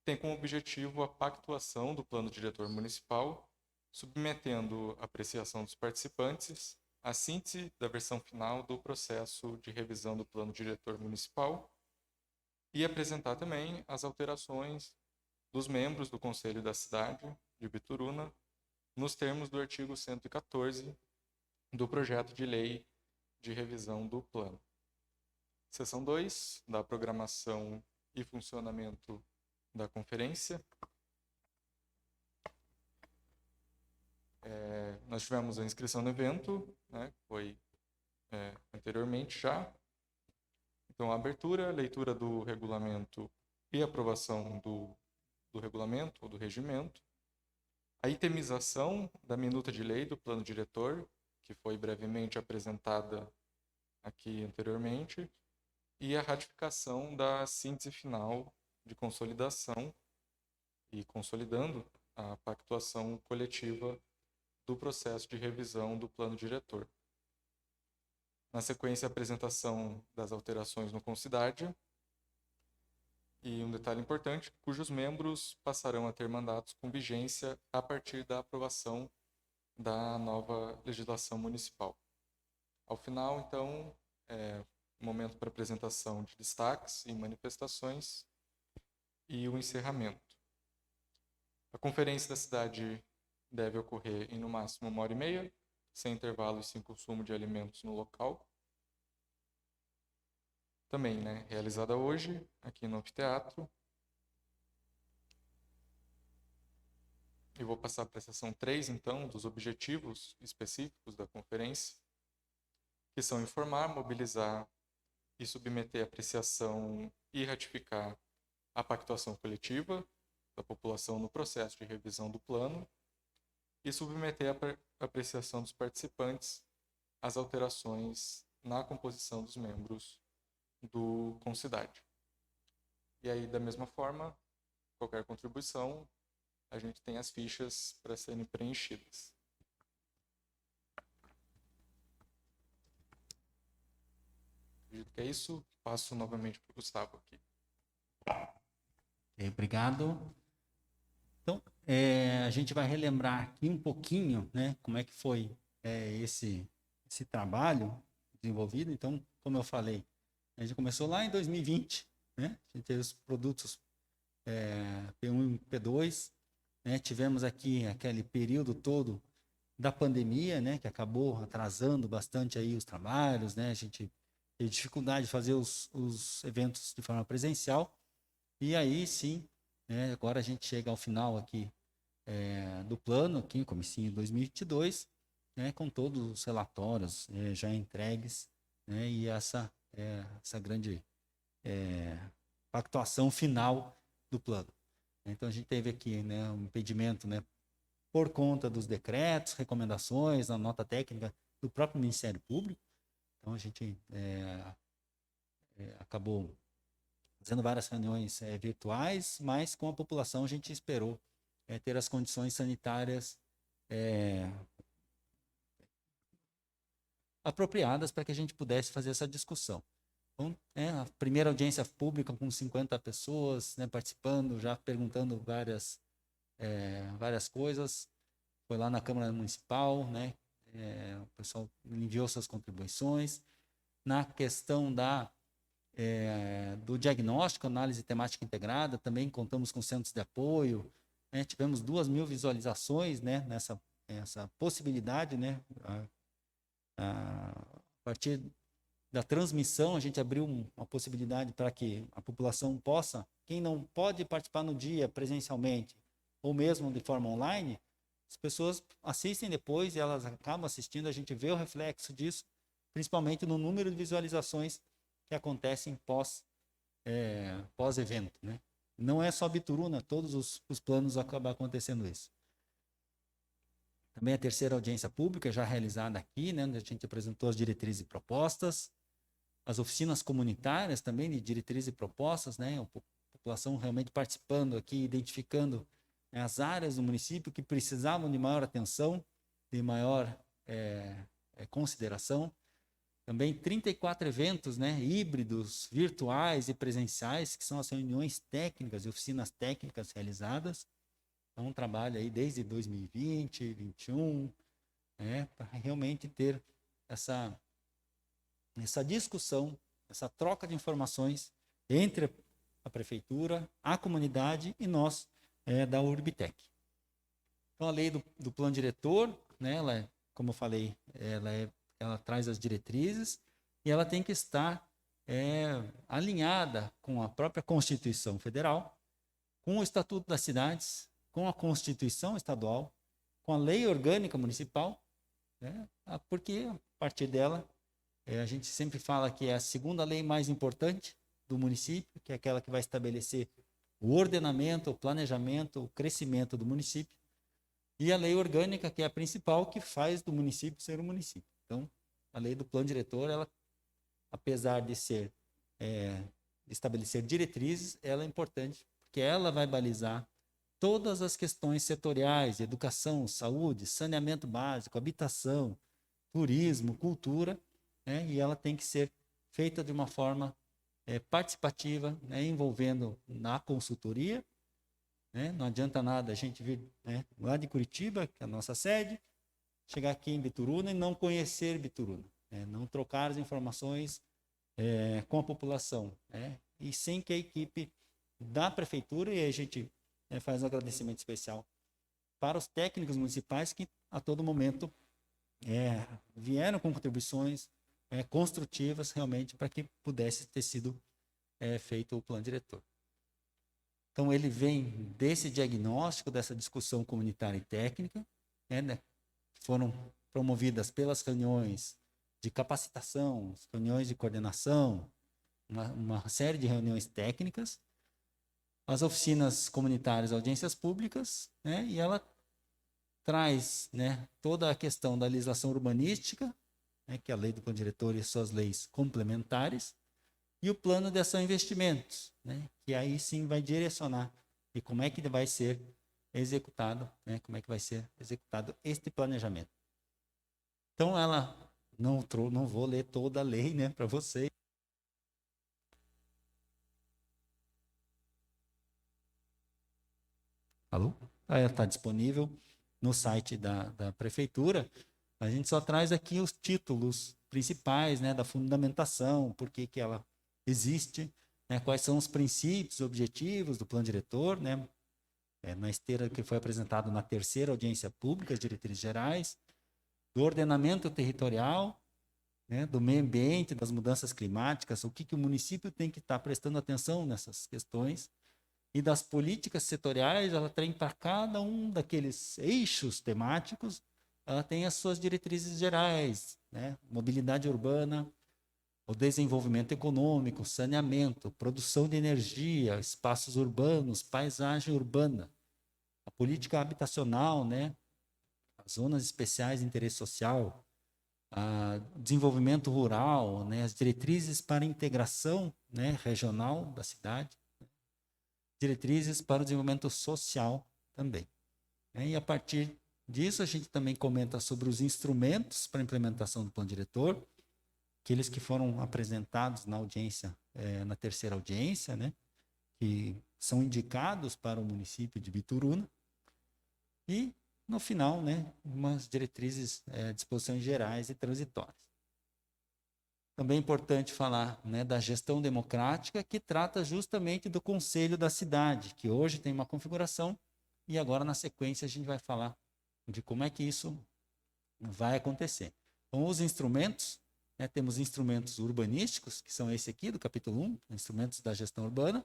tem como objetivo a pactuação do plano diretor municipal, submetendo a apreciação dos participantes à síntese da versão final do processo de revisão do plano diretor municipal e apresentar também as alterações dos membros do Conselho da Cidade de Bituruna nos termos do artigo 114 do projeto de lei de revisão do plano. Seção 2, da programação e funcionamento da conferência. Nós tivemos a inscrição no evento, né, foi anteriormente já. Então, a abertura, leitura do regulamento e aprovação do regulamento ou do regimento. A itemização da minuta de lei do plano diretor, que foi brevemente apresentada aqui anteriormente, e a ratificação da síntese final de consolidação e consolidando a pactuação coletiva do processo de revisão do plano diretor. Na sequência, a apresentação das alterações no Concidade. E um detalhe importante, cujos membros passarão a ter mandatos com vigência a partir da aprovação da nova legislação municipal. Ao final, então, momento para apresentação de destaques e manifestações e o encerramento. A conferência da cidade deve ocorrer em no máximo 1h30, sem intervalo e sem consumo de alimentos no local. Também, né, realizada hoje, aqui no anfiteatro. E vou passar para a seção 3, então, dos objetivos específicos da conferência, que são informar, mobilizar e submeter à apreciação e ratificar a pactuação coletiva da população no processo de revisão do plano e submeter à apreciação dos participantes as alterações na composição dos membros do Concidade. E aí, da mesma forma, qualquer contribuição, a gente tem as fichas para serem preenchidas. Acredito que é isso. Passo novamente para o Gustavo aqui. Obrigado. Então, a gente vai relembrar aqui um pouquinho, né, como é que foi esse trabalho desenvolvido. Então, como eu falei, a gente começou lá em 2020, né? A gente teve os produtos P1 e P2, né? Tivemos aqui aquele período todo da pandemia, né, que acabou atrasando bastante aí os trabalhos, né? A gente teve dificuldade de fazer os eventos de forma presencial. E aí, sim, né, agora a gente chega ao final aqui do plano, aqui, comecinho de 2022, né, com todos os relatórios já entregues, né, e essa grande pactuação final do plano. Então, a gente teve aqui, né, um impedimento, né, por conta dos decretos, recomendações, a nota técnica do próprio Ministério Público. Então, a gente acabou fazendo várias reuniões virtuais, mas com a população a gente esperou ter as condições sanitárias apropriadas para que a gente pudesse fazer essa discussão. Então, a primeira audiência pública com 50 pessoas, né, participando, já perguntando várias coisas, foi lá na Câmara Municipal, né, o pessoal enviou suas contribuições. Na questão do diagnóstico, análise temática integrada, também contamos com centros de apoio, né, tivemos 2.000 visualizações, né, essa possibilidade, né, a partir da transmissão, a gente abriu uma possibilidade para que a população possa, quem não pode participar no dia presencialmente, ou mesmo de forma online, as pessoas assistem depois e elas acabam assistindo, a gente vê o reflexo disso, principalmente no número de visualizações que acontecem pós-evento, né? Não é só Bituruna, todos os planos acabam acontecendo isso. Também a terceira audiência pública já realizada aqui, né, onde a gente apresentou as diretrizes e propostas, as oficinas comunitárias também de diretrizes e propostas, né, a população realmente participando aqui, identificando as áreas do município que precisavam de maior atenção, de maior consideração. Também 34 eventos, né, híbridos, virtuais e presenciais, que são as reuniões técnicas e oficinas técnicas realizadas. Então, um trabalho aí desde 2020, 2021, para realmente ter essa discussão, essa troca de informações entre a prefeitura, a comunidade e nós da Urbitec. Então, a lei do plano diretor, né, ela, como eu falei, ela traz as diretrizes e ela tem que estar alinhada com a própria Constituição Federal, com o Estatuto das Cidades, com a Constituição Estadual, com a Lei Orgânica Municipal, né, porque a partir dela a gente sempre fala que é a segunda lei mais importante do município, que é aquela que vai estabelecer o ordenamento, o planejamento, o crescimento do município, e a lei orgânica, que é a principal, que faz do município ser um município. Então, a lei do plano diretor, ela, apesar de estabelecer diretrizes, ela é importante, porque ela vai balizar todas as questões setoriais, educação, saúde, saneamento básico, habitação, turismo, cultura, né, e ela tem que ser feita de uma forma participativa, né, envolvendo na consultoria, né, não adianta nada a gente vir, né, lá de Curitiba, que é a nossa sede, chegar aqui em Bituruna e não conhecer Bituruna, né, não trocar as informações com a população, né, e sem que a equipe da prefeitura, e a gente faz um agradecimento especial para os técnicos municipais que a todo momento vieram com contribuições construtivas realmente para que pudesse ter sido feito o plano diretor. Então, ele vem desse diagnóstico, dessa discussão comunitária e técnica, né, foram promovidas pelas reuniões de capacitação, reuniões de coordenação, uma série de reuniões técnicas, as oficinas comunitárias, audiências públicas, né, e ela traz, né, toda a questão da legislação urbanística, né, que é a lei do plano diretor e suas leis complementares, e o plano de ação e investimentos, né, que aí sim vai direcionar e como é que vai ser executado, né, como é que vai ser executado este planejamento. Então, ela, não vou ler toda a lei, né, para vocês. Alô? Ela está disponível no site da prefeitura. A gente só traz aqui os títulos principais, né, da fundamentação, por que ela existe, né, quais são os princípios, objetivos do plano diretor, né, na esteira que foi apresentado na terceira audiência pública, as diretrizes gerais, do ordenamento territorial, né, do meio ambiente, das mudanças climáticas, o que o município tem que estar prestando atenção nessas questões, e das políticas setoriais, ela tem para cada um daqueles eixos temáticos, ela tem as suas diretrizes gerais, né? Mobilidade urbana, o desenvolvimento econômico, saneamento, produção de energia, espaços urbanos, paisagem urbana, a política habitacional, né? As zonas especiais de interesse social, desenvolvimento rural, né? As diretrizes para a integração, né? Regional da cidade, diretrizes para o desenvolvimento social também. E a partir disso, a gente também comenta sobre os instrumentos para a implementação do plano diretor, aqueles que foram apresentados na audiência, na terceira audiência, né, que são indicados para o município de Bituruna, e, no final, né, umas diretrizes, disposições gerais e transitórias. Também é importante falar, né, da gestão democrática, que trata justamente do Conselho da Cidade, que hoje tem uma configuração, e agora, na sequência, a gente vai falar de como é que isso vai acontecer. Então, os instrumentos, né, temos instrumentos urbanísticos, que são esse aqui, do capítulo 1, instrumentos da gestão urbana,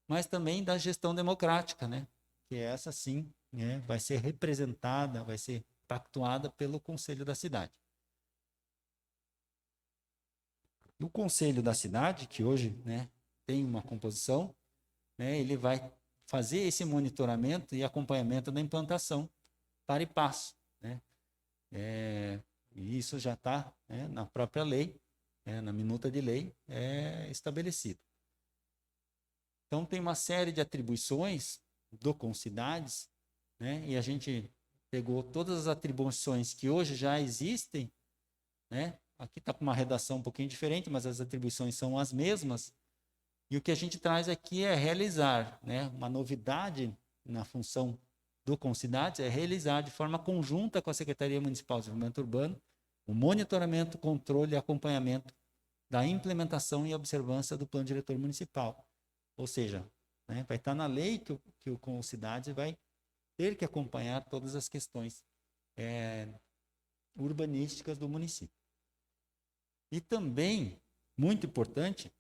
mas também da gestão democrática, né, que essa sim, né, vai ser representada, vai ser pactuada pelo Conselho da Cidade. O Conselho da Cidade, que hoje, né, tem uma composição, né, ele vai fazer esse monitoramento e acompanhamento da implantação para e passo, né? E isso já está, né, na própria lei, na minuta de lei, estabelecido. Então, tem uma série de atribuições do Concidades, né, e a gente pegou todas as atribuições que hoje já existem, né? Aqui está com uma redação um pouquinho diferente, mas as atribuições são as mesmas. E o que a gente traz aqui é realizar, né? Uma novidade na função do Concidades é realizar de forma conjunta com a Secretaria Municipal de Desenvolvimento Urbano o monitoramento, controle e acompanhamento da implementação e observância do Plano Diretor Municipal. Ou seja, né, vai estar na lei que o Concidades vai ter que acompanhar todas as questões urbanísticas do município. E também, muito importante,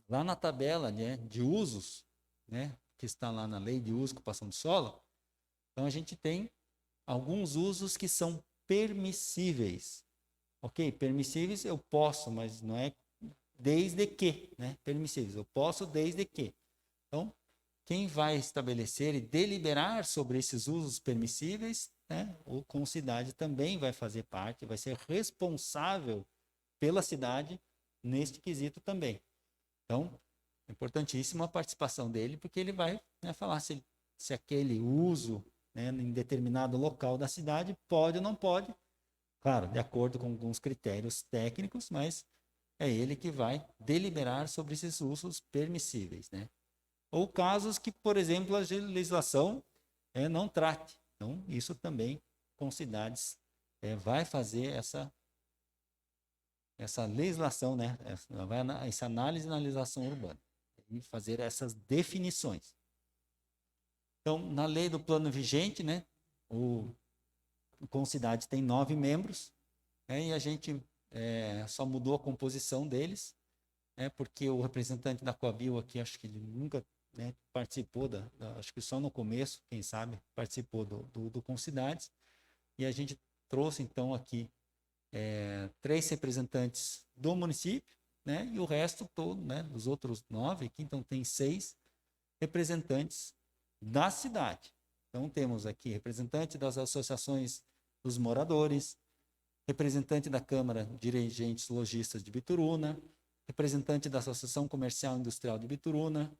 lá na tabela, né, de usos, né, que está lá na lei de uso e ocupação do solo, então a gente tem alguns usos que são permissíveis. Ok? Permissíveis eu posso, mas não é desde que, né? Permissíveis, eu posso desde que. Então, quem vai estabelecer e deliberar sobre esses usos permissíveis, né, o Concidade também vai fazer parte, vai ser responsável pela cidade neste quesito também. Então, é importantíssima a participação dele, porque ele vai, né, falar se aquele uso, né, em determinado local da cidade pode ou não pode, claro, de acordo com alguns critérios técnicos, mas é ele que vai deliberar sobre esses usos permissíveis, né? Ou casos que, por exemplo, a legislação não trate. Então, isso também, com cidades, vai fazer essa legislação, né? Essa análise na legislação urbana e fazer essas definições. Então, na lei do plano vigente, né, o Concidade tem 9 membros, né, e a gente só mudou a composição deles, né, porque o representante da Coabil aqui, acho que ele nunca, né, participou, acho que só no começo, quem sabe, participou do Concidades, e a gente trouxe, então, aqui 3 representantes do município, né, e o resto todo, né, dos outros 9 aqui, então tem 6 representantes da cidade. Então temos aqui representante das associações dos moradores, representante da Câmara de Dirigentes Lojistas de Bituruna, representante da Associação Comercial e Industrial de Bituruna,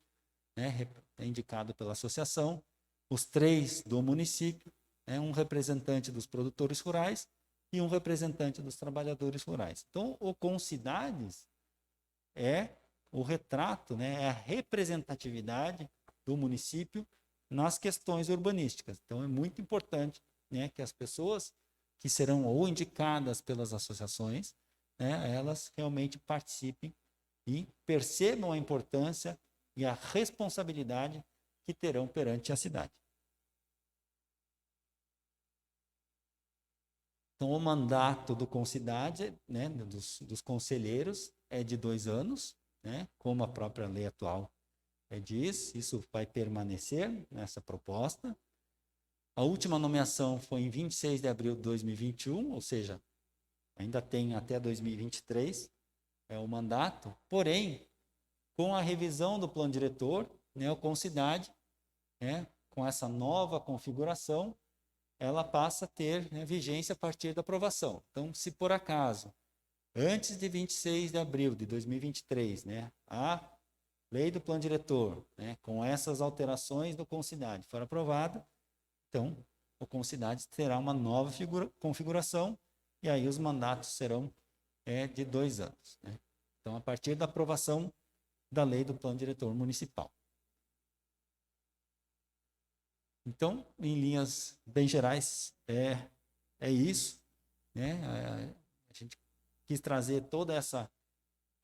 né, indicado pela associação, os 3 do município, né, um representante dos produtores rurais e um representante dos trabalhadores rurais. Então, o Concidades é o retrato, né, é a representatividade do município nas questões urbanísticas. Então, é muito importante, né, que as pessoas que serão ou indicadas pelas associações, né, elas realmente participem e percebam a importância e a responsabilidade que terão perante a cidade. Então, o mandato do Concidade, né, dos conselheiros, é de 2 anos, né, como a própria lei atual diz, isso vai permanecer nessa proposta. A última nomeação foi em 26 de abril de 2021, ou seja, ainda tem até 2023 o mandato, porém, com a revisão do plano diretor, né, o Concidade, né, com essa nova configuração, ela passa a ter, né, vigência a partir da aprovação. Então, se por acaso, antes de 26 de abril de 2023, né, a lei do plano diretor, né, com essas alterações do Concidade for aprovada, então o Concidade terá uma nova configuração e aí os mandatos serão de 2 anos. Né? Então, a partir da aprovação da lei do plano diretor municipal. Então, em linhas bem gerais, é isso. Né? A gente quis trazer toda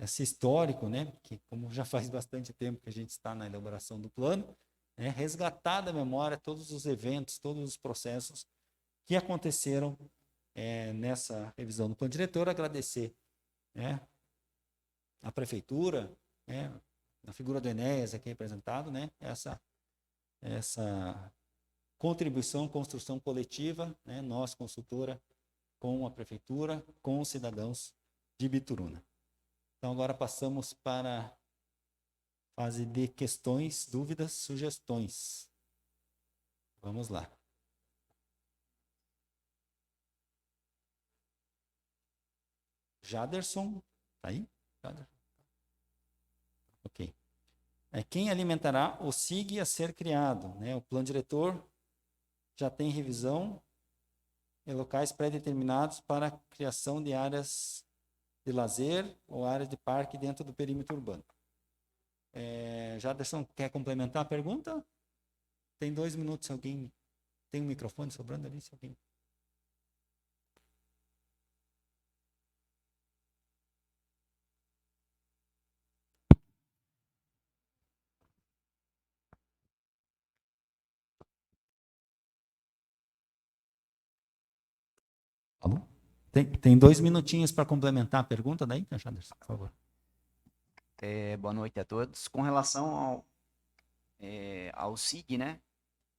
esse histórico, né? Que como já faz bastante tempo que a gente está na elaboração do plano, né? Resgatar da memória todos os eventos, todos os processos que aconteceram nessa revisão do plano diretor. Agradecer, né, a prefeitura, né, na figura do Enéas aqui representado, né, essa contribuição, construção coletiva, né, nós, consultora, com a prefeitura, com os cidadãos de Bituruna. Então, agora passamos para a fase de questões, dúvidas, sugestões. Vamos lá. Jaderson, tá aí? Jaderson. Ok. Quem alimentará o SIG a ser criado? Né? O plano diretor já tem revisão em locais pré-determinados para a criação de áreas de lazer ou áreas de parque dentro do perímetro urbano. Jaderson, quer complementar a pergunta? Tem 2 minutos, se alguém tem um microfone sobrando ali, se alguém... Tá bom? Tem 2 minutinhos para complementar a pergunta daí, Jaderson, por favor. Boa noite a todos. Com relação ao SIG, né?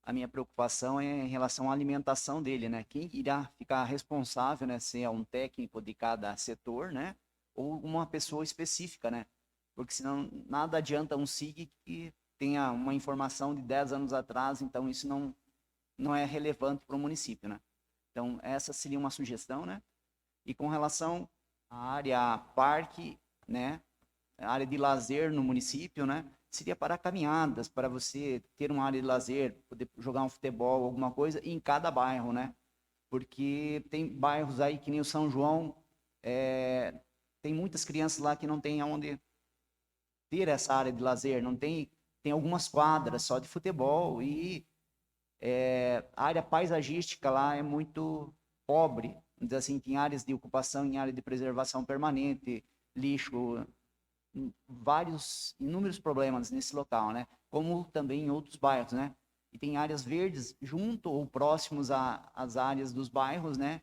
A minha preocupação é em relação à alimentação dele, né? Quem irá ficar responsável, né? Se é um técnico de cada setor, né? Ou uma pessoa específica, né? Porque senão nada adianta um SIG que tenha uma informação de 10 anos atrás, então isso não é relevante para o município, né? Então essa seria uma sugestão, né? E com relação à área parque, né? A área de lazer no município, né? Seria para caminhadas, para você ter uma área de lazer, poder jogar um futebol, alguma coisa, em cada bairro, né? Porque tem bairros aí que nem o São João, tem muitas crianças lá que não tem aonde ter essa área de lazer, não tem, tem algumas quadras só de futebol e a área paisagística lá é muito pobre, vamos dizer assim, tem áreas de ocupação em área de preservação permanente, lixo, inúmeros problemas nesse local, né? Como também em outros bairros, né? E tem áreas verdes junto ou próximos às áreas dos bairros, né?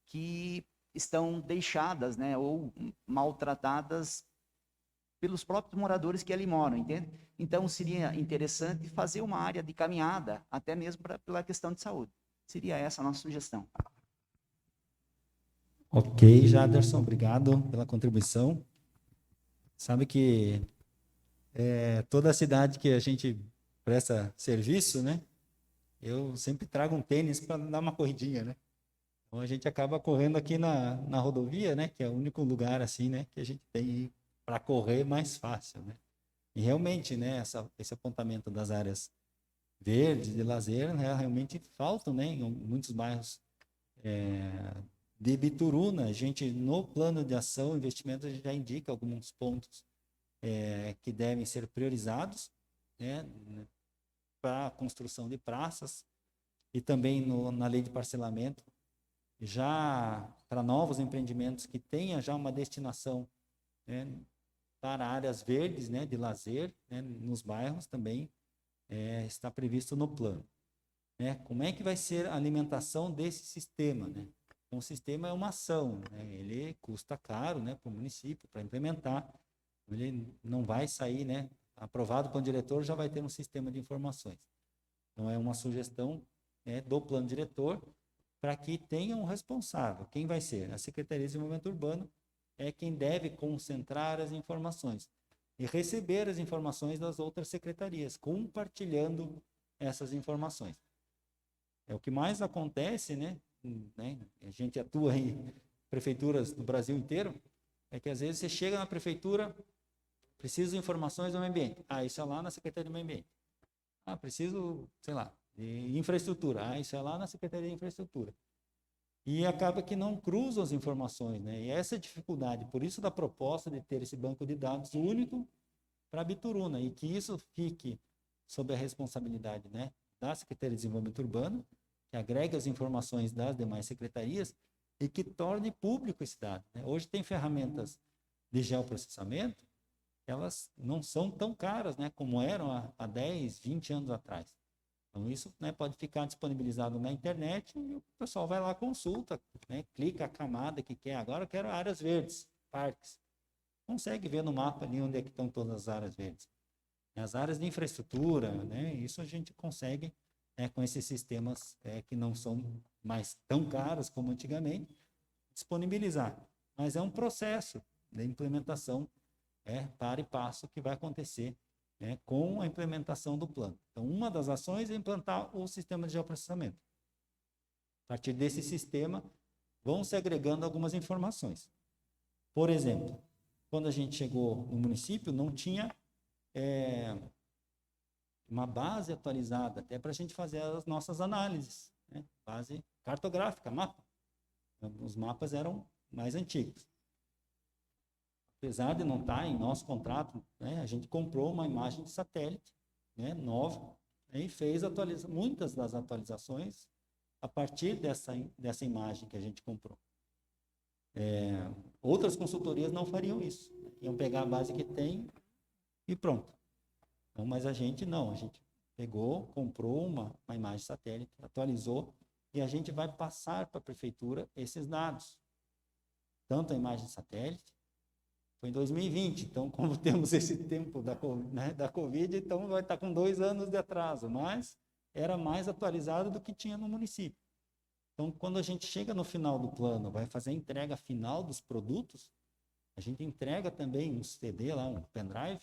Que estão deixadas, né? Ou maltratadas pelos próprios moradores que ali moram, entende? Então seria interessante fazer uma área de caminhada, até mesmo pela questão de saúde. Seria essa a nossa sugestão. Ok, Jaderson, obrigado pela contribuição. Sabe que toda cidade que a gente presta serviço, né? Eu sempre trago um tênis para dar uma corridinha, né? Então a gente acaba correndo aqui na rodovia, né? Que é o único lugar assim, né? Que a gente tem para correr mais fácil, né? E realmente, né? Esse apontamento das áreas verdes de lazer, né, realmente faltam, né? Em muitos bairros de Bituruna. A gente no plano de ação, investimento, a gente já indica alguns pontos que devem ser priorizados, né, para a construção de praças e também na lei de parcelamento, já para novos empreendimentos que tenha já uma destinação, né, para áreas verdes, né, de lazer, né, nos bairros também está previsto no plano. Né? Como é que vai ser a alimentação desse sistema? Né? Então, o sistema é uma ação, né? Ele custa caro, né, para o município, para implementar. Ele não vai sair, né, aprovado o plano diretor, já vai ter um sistema de informações. Então, é uma sugestão, né, do plano diretor para que tenha um responsável. Quem vai ser? A Secretaria de Desenvolvimento Urbano é quem deve concentrar as informações e receber as informações das outras secretarias, compartilhando essas informações. É o que mais acontece, né? A gente atua em prefeituras do Brasil inteiro, é que às vezes você chega na prefeitura, preciso de informações do meio ambiente. Ah, isso é lá na Secretaria do Meio Ambiente. Ah, preciso, sei lá, de infraestrutura. Ah, isso é lá na Secretaria de Infraestrutura. E acaba que não cruzam as informações, né? E essa é a dificuldade, por isso da proposta de ter esse banco de dados único para a Bituruna, e que isso fique sob a responsabilidade, né, da Secretaria de Desenvolvimento Urbano, que agregue as informações das demais secretarias e que torne público esse dado, né? Hoje tem ferramentas de geoprocessamento, elas não são tão caras, né, como eram há 10, 20 anos atrás. Então, isso, né, pode ficar disponibilizado na internet e o pessoal vai lá, consulta, né, clica a camada que quer. Agora eu quero áreas verdes, parques. Consegue ver no mapa ali onde é que estão todas as áreas verdes. As áreas de infraestrutura, né, isso a gente consegue, né, com esses sistemas que não são mais tão caros como antigamente, disponibilizar. Mas é um processo de implementação, para e passo, que vai acontecer, né, com a implementação do plano. Então, uma das ações é implantar o sistema de geoprocessamento. A partir desse sistema, vão se agregando algumas informações. Por exemplo, quando a gente chegou no município, não tinha uma base atualizada, até para a gente fazer as nossas análises, né? Base cartográfica, mapa. Os mapas eram mais antigos. Apesar de não estar em nosso contrato, né, a gente comprou uma imagem de satélite, né, nova, e fez muitas das atualizações a partir dessa imagem que a gente comprou. Outras consultorias não fariam isso. Iam pegar a base que tem e pronto. Então, mas a gente não. A gente pegou, comprou uma imagem de satélite, atualizou, e a gente vai passar para a prefeitura esses dados. Tanto a imagem de satélite, foi em 2020, então, como temos esse tempo da Covid, então vai estar com 2 anos de atraso, mas era mais atualizado do que tinha no município. Então, quando a gente chega no final do plano, vai fazer a entrega final dos produtos, a gente entrega também um CD lá, um pendrive,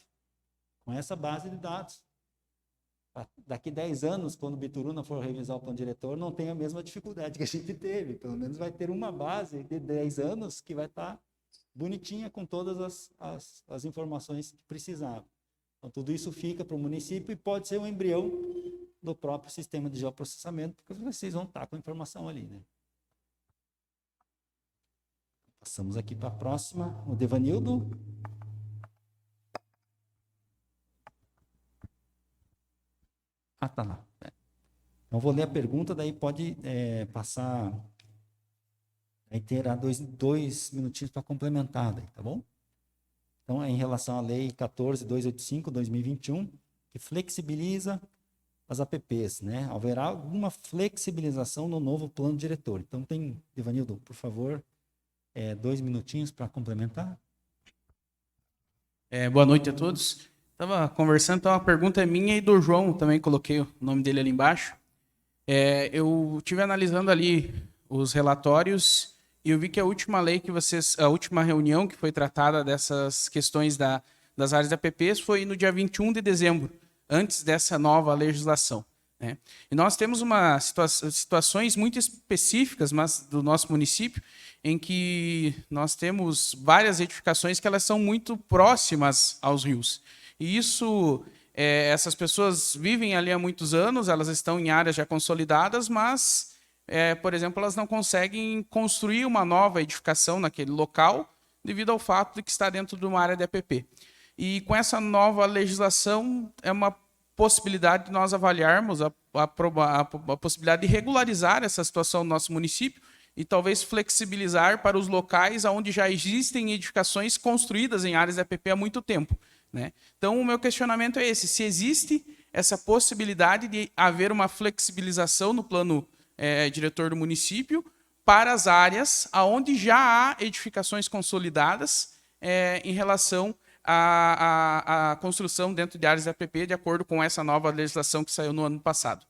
com essa base de dados. Daqui 10 anos, quando o Bituruna for revisar o plano diretor, não tem a mesma dificuldade que a gente teve. Pelo menos vai ter uma base de 10 anos que vai estar bonitinha com todas as informações que precisava. Então, tudo isso fica para o município e pode ser um embrião do próprio sistema de geoprocessamento, porque vocês vão estar com a informação ali, né? Passamos aqui para a próxima, o Devanildo. Ah, tá lá. Então, vou ler a pergunta, daí pode passar... Aí terá dois minutinhos para complementar, daí, tá bom? Então, é em relação à Lei 14.285/2021, que flexibiliza as APPs, né? Haverá alguma flexibilização no novo plano diretor. Então, Evanildo, por favor, 2 minutinhos para complementar. Boa noite a todos. Estava conversando, então a pergunta é minha e do João, também coloquei o nome dele ali embaixo. Eu estive analisando ali os relatórios e eu vi que a última reunião que foi tratada dessas questões das áreas de APPs foi no dia 21 de dezembro, antes dessa nova legislação, né? E nós temos situações muito específicas do nosso município, em que nós temos várias edificações que elas são muito próximas aos rios. E isso, essas pessoas vivem ali há muitos anos, elas estão em áreas já consolidadas, mas... por exemplo, elas não conseguem construir uma nova edificação naquele local devido ao fato de que está dentro de uma área de APP. E com essa nova legislação, é uma possibilidade de nós avaliarmos a possibilidade de regularizar essa situação no nosso município e talvez flexibilizar para os locais onde já existem edificações construídas em áreas de APP há muito tempo, né? Então, o meu questionamento é esse: se existe essa possibilidade de haver uma flexibilização no plano diretor do município para as áreas onde já há edificações consolidadas em relação a construção dentro de áreas de APP de acordo com essa nova legislação que saiu no ano passado.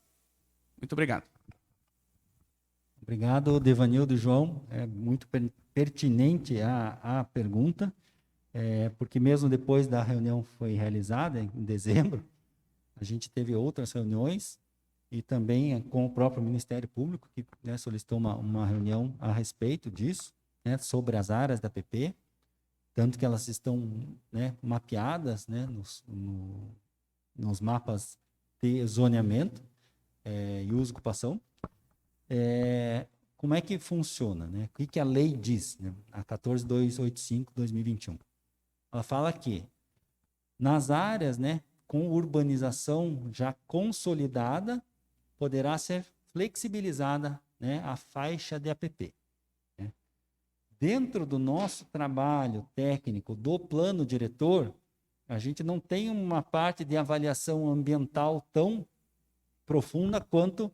Muito obrigado. Obrigado, Devanildo e João. É muito pertinente a pergunta, porque mesmo depois da reunião foi realizada, em dezembro, a gente teve outras reuniões e também com o próprio Ministério Público, que, né, solicitou uma reunião a respeito disso, né, sobre as áreas da APP, tanto que elas estão, né, mapeadas, né, nos mapas de zoneamento e uso e ocupação. Como é que funciona, né? O que a lei diz, né? A 14285/2021. Ela fala que nas áreas, né, com urbanização já consolidada, poderá ser flexibilizada, né, a faixa de APP. Né? Dentro do nosso trabalho técnico do plano diretor, a gente não tem uma parte de avaliação ambiental tão profunda quanto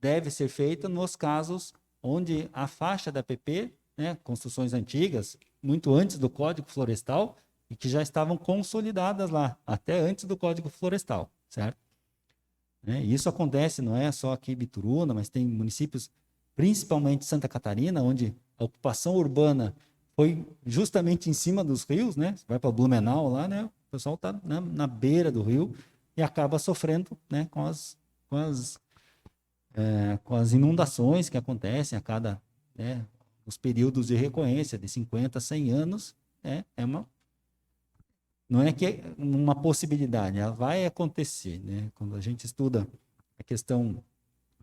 deve ser feita nos casos onde a faixa da APP, né, construções antigas, muito antes do Código Florestal, e que já estavam consolidadas lá, até antes do Código Florestal, certo? Isso acontece, não é só aqui em Bituruna, mas tem municípios, principalmente Santa Catarina, onde a ocupação urbana foi justamente em cima dos rios, né? Você vai para Blumenau lá, né? O pessoal está na beira do rio e acaba sofrendo, né, com as inundações que acontecem a cada, né, os períodos de recorrência de 50 a 100 anos, não é que é uma possibilidade, ela vai acontecer, né? Quando a gente estuda a questão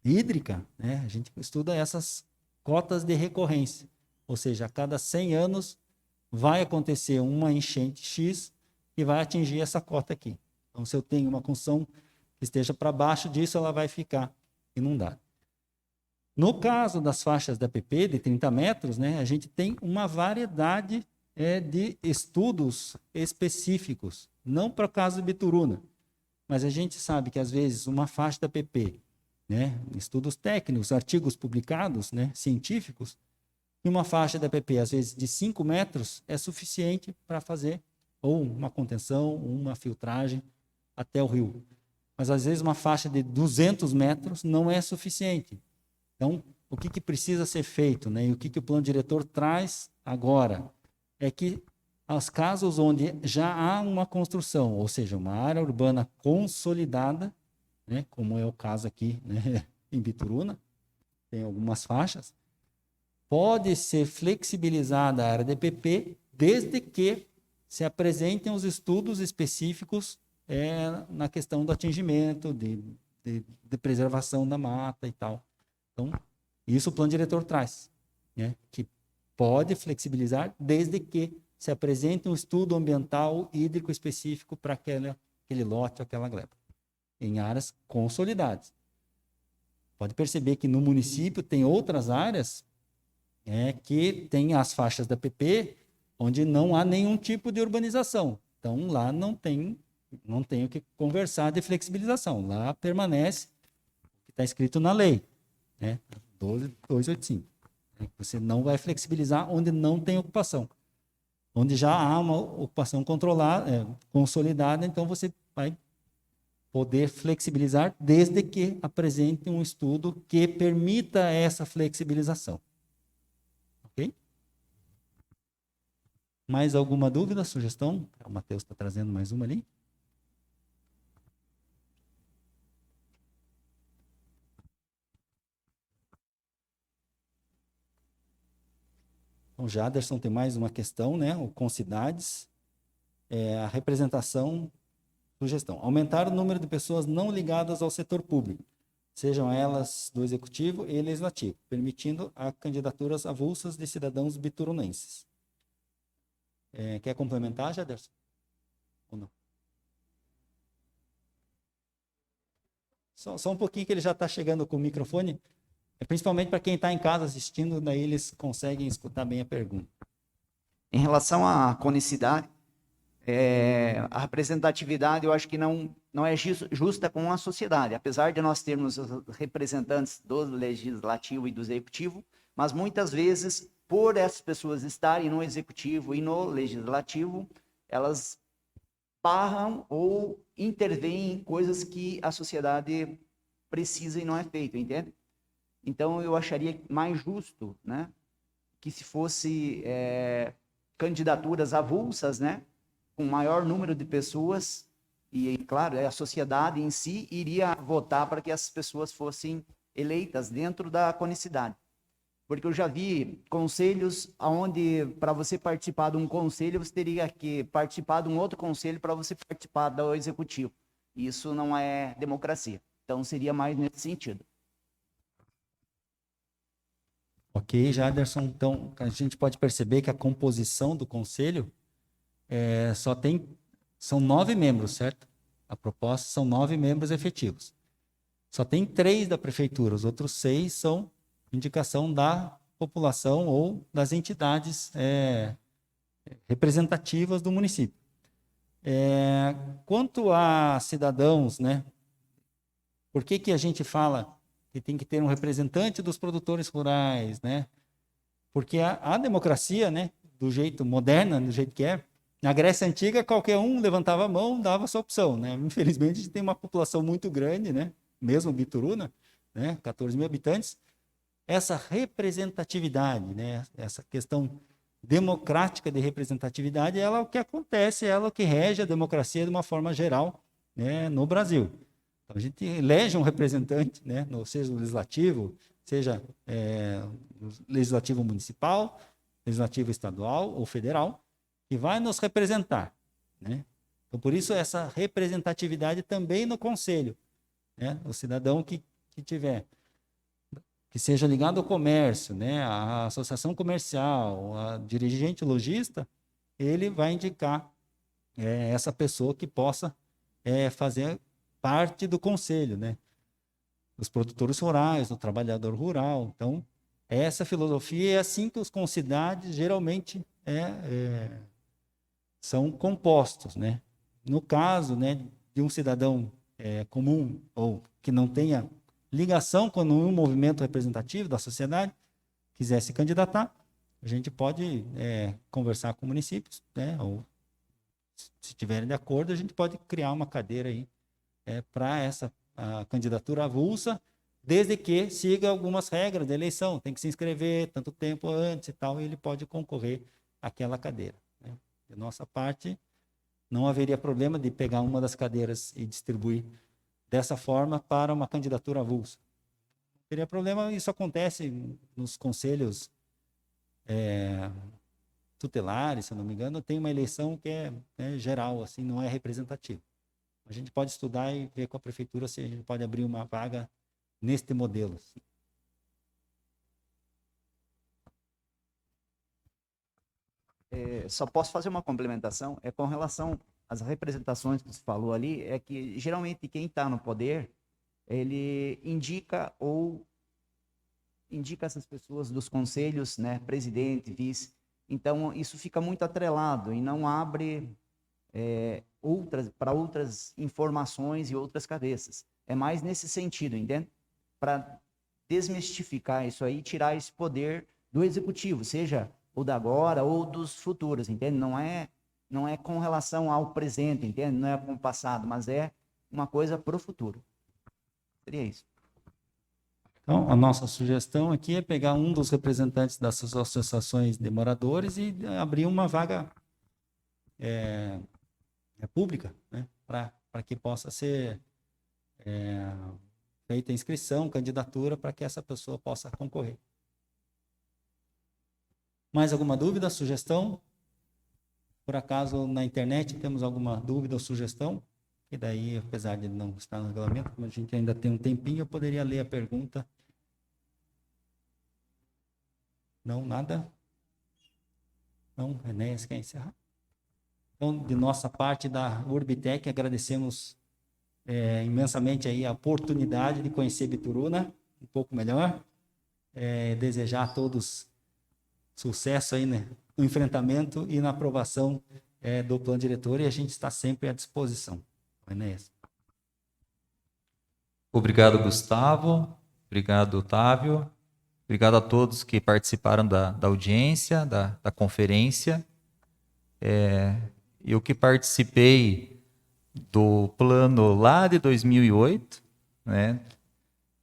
hídrica, né, a gente estuda essas cotas de recorrência, ou seja, a cada 100 anos vai acontecer uma enchente X e vai atingir essa cota aqui. Então, se eu tenho uma construção que esteja para baixo disso, ela vai ficar inundada. No caso das faixas da APP de 30 metros, né, a gente tem uma variedade de estudos específicos, não para o caso de Bituruna, mas a gente sabe que às vezes uma faixa da APP, né, estudos técnicos, artigos publicados, né, científicos, e uma faixa da APP às vezes de 5 metros é suficiente para fazer ou uma contenção, uma filtragem até o rio. Mas às vezes uma faixa de 200 metros não é suficiente. Então, o que precisa ser feito, né? E o que o plano diretor traz agora é que os casos onde já há uma construção, ou seja, uma área urbana consolidada, né, como é o caso aqui, né, em Bituruna, tem algumas faixas, pode ser flexibilizada a área de APP desde que se apresentem os estudos específicos na questão do atingimento, de preservação da mata e tal. Então, isso o plano diretor traz, né, que pode flexibilizar desde que se apresente um estudo ambiental hídrico específico para aquele lote, aquela gleba, em áreas consolidadas. Pode perceber que no município tem outras áreas que tem as faixas da APP, onde não há nenhum tipo de urbanização. Então, lá não tem o que conversar de flexibilização. Lá permanece o que está escrito na lei, né? 12285. Você não vai flexibilizar onde não tem ocupação. Onde já há uma ocupação controlada, consolidada, então você vai poder flexibilizar desde que apresente um estudo que permita essa flexibilização. Ok? Mais alguma dúvida, sugestão? O Matheus está trazendo mais uma ali. O Jaderson tem mais uma questão, né? O com cidades, a representação, sugestão. Aumentar o número de pessoas não ligadas ao setor público, sejam elas do executivo e legislativo, permitindo a candidaturas avulsas de cidadãos biturunenses. Quer complementar, Jaderson? Ou não? Só um pouquinho que ele já está chegando com o microfone. Principalmente para quem está em casa assistindo, daí eles conseguem escutar bem a pergunta. Em relação à conicidade, a representatividade eu acho que não é justa com a sociedade, apesar de nós termos os representantes do legislativo e do executivo, mas muitas vezes, por essas pessoas estarem no executivo e no legislativo, elas barram ou intervêm em coisas que a sociedade precisa e não é feito, entende? Então, eu acharia mais justo, né, que se fosse candidaturas avulsas, né, com maior número de pessoas, e, claro, a sociedade em si iria votar para que essas pessoas fossem eleitas dentro da conicidade. Porque eu já vi conselhos onde, para você participar de um conselho, você teria que participar de um outro conselho para você participar do executivo. Isso não é democracia. Então, seria mais nesse sentido. Ok, Jaderson. Então, a gente pode perceber que a composição do conselho são 9 membros, certo? A proposta são 9 membros efetivos. Só tem 3 da prefeitura, os outros 6 são indicação da população ou das entidades representativas do município. Quanto a cidadãos, né? Por que a gente fala que tem que ter um representante dos produtores rurais, né? Porque a democracia, né, do jeito moderna, do jeito que é, na Grécia Antiga, qualquer um levantava a mão, dava a sua opção, né? Infelizmente, a gente tem uma população muito grande, né? Mesmo Bituruna, né? 14 mil habitantes. Essa representatividade, né? Essa questão democrática de representatividade, ela é o que acontece, ela é o que rege a democracia de uma forma geral, né, no Brasil. Então, a gente elege um representante, né, seja no legislativo, seja no legislativo municipal, legislativo estadual ou federal, que vai nos representar, né? Então, por isso, essa representatividade também no conselho, né? O cidadão que seja ligado ao comércio, né? A associação comercial, a dirigente lojista, ele vai indicar essa pessoa que possa fazer parte do conselho, né? Os produtores rurais, o trabalhador rural. Então, essa filosofia é assim que os concidades geralmente são compostos, né? No caso, né, de um cidadão comum ou que não tenha ligação com nenhum movimento representativo da sociedade, quiser se candidatar, a gente pode conversar com municípios, né? Ou se tiverem de acordo, a gente pode criar uma cadeira aí para essa candidatura avulsa, desde que siga algumas regras da eleição. Tem que se inscrever tanto tempo antes e tal, e ele pode concorrer àquela cadeira, né? De nossa parte, não haveria problema de pegar uma das cadeiras e distribuir dessa forma para uma candidatura avulsa. Não teria problema, isso acontece nos conselhos tutelares, se eu não me engano, tem uma eleição que é geral, assim, não é representativa. A gente pode estudar e ver com a prefeitura se a gente pode abrir uma vaga neste modelo. Só posso fazer uma complementação, com relação às representações que você falou ali, é que geralmente quem está no poder, ele indica essas pessoas dos conselhos, né, presidente, vice. Então, isso fica muito atrelado e não abre para outras informações e outras cabeças. É mais nesse sentido, entende? Para desmistificar isso aí, tirar esse poder do executivo, seja o da agora ou dos futuros, entende? Não é com relação ao presente, entende? Não é com o passado, mas é uma coisa para o futuro. Seria isso. Então, a nossa sugestão aqui é pegar um dos representantes dessas associações de moradores e abrir uma vaga pública, né? Para que possa ser feita a inscrição, candidatura, para que essa pessoa possa concorrer. Mais alguma dúvida, sugestão? Por acaso, na internet, temos alguma dúvida ou sugestão? E daí, apesar de não estar no regulamento, como a gente ainda tem um tempinho, eu poderia ler a pergunta. Não, nada? Não, Enéas quer encerrar? Então, de nossa parte da Urbitec, agradecemos imensamente aí a oportunidade de conhecer Bituruna um pouco melhor. Desejar a todos sucesso aí, né, no enfrentamento e na aprovação do plano diretor, e a gente está sempre à disposição. Enéas. Obrigado, Gustavo. Obrigado, Otávio. Obrigado a todos que participaram da audiência, da conferência. eu que participei do plano lá de 2008, né?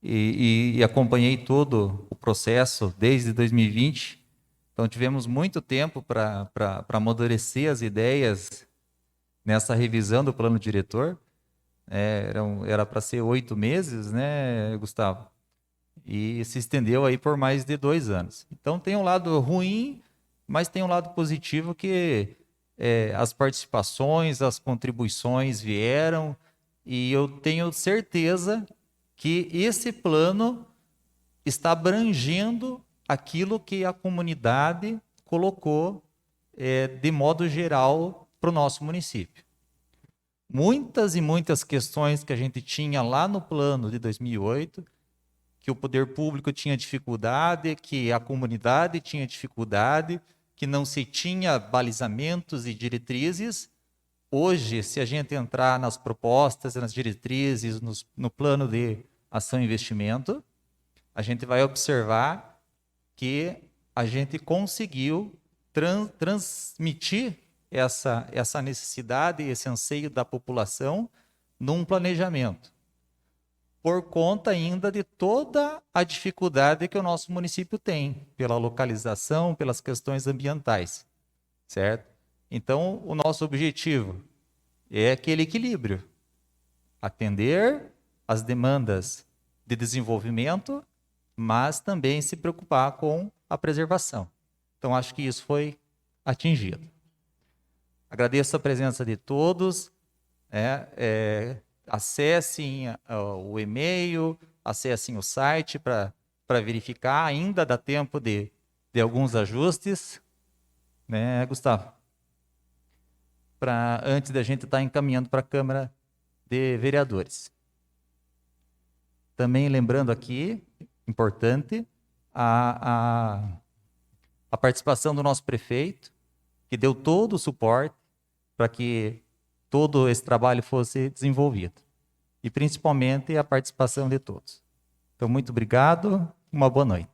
E acompanhei todo o processo desde 2020. Então, tivemos muito tempo para amadurecer as ideias nessa revisão do plano diretor. Era para ser 8 meses, né, Gustavo? E se estendeu aí por mais de 2 anos. Então, tem um lado ruim, mas tem um lado positivo que as participações, as contribuições vieram, e eu tenho certeza que esse plano está abrangendo aquilo que a comunidade colocou de modo geral para o nosso município. Muitas e muitas questões que a gente tinha lá no plano de 2008, que o poder público tinha dificuldade, que a comunidade tinha dificuldade, que não se tinha balizamentos e diretrizes. Hoje, se a gente entrar nas propostas, nas diretrizes, no plano de ação e investimento, a gente vai observar que a gente conseguiu transmitir essa necessidade, esse anseio da população num planejamento, por conta ainda de toda a dificuldade que o nosso município tem, pela localização, pelas questões ambientais, certo? Então, o nosso objetivo é aquele equilíbrio, atender as demandas de desenvolvimento, mas também se preocupar com a preservação. Então, acho que isso foi atingido. Agradeço a presença de todos. Acessem o e-mail, acessem o site para verificar. Ainda dá tempo de alguns ajustes, né, Gustavo? Antes da gente estar encaminhando para a Câmara de Vereadores. Também lembrando aqui, importante, a participação do nosso prefeito, que deu todo o suporte para que todo esse trabalho fosse desenvolvido. E principalmente a participação de todos. Então, muito obrigado, uma boa noite.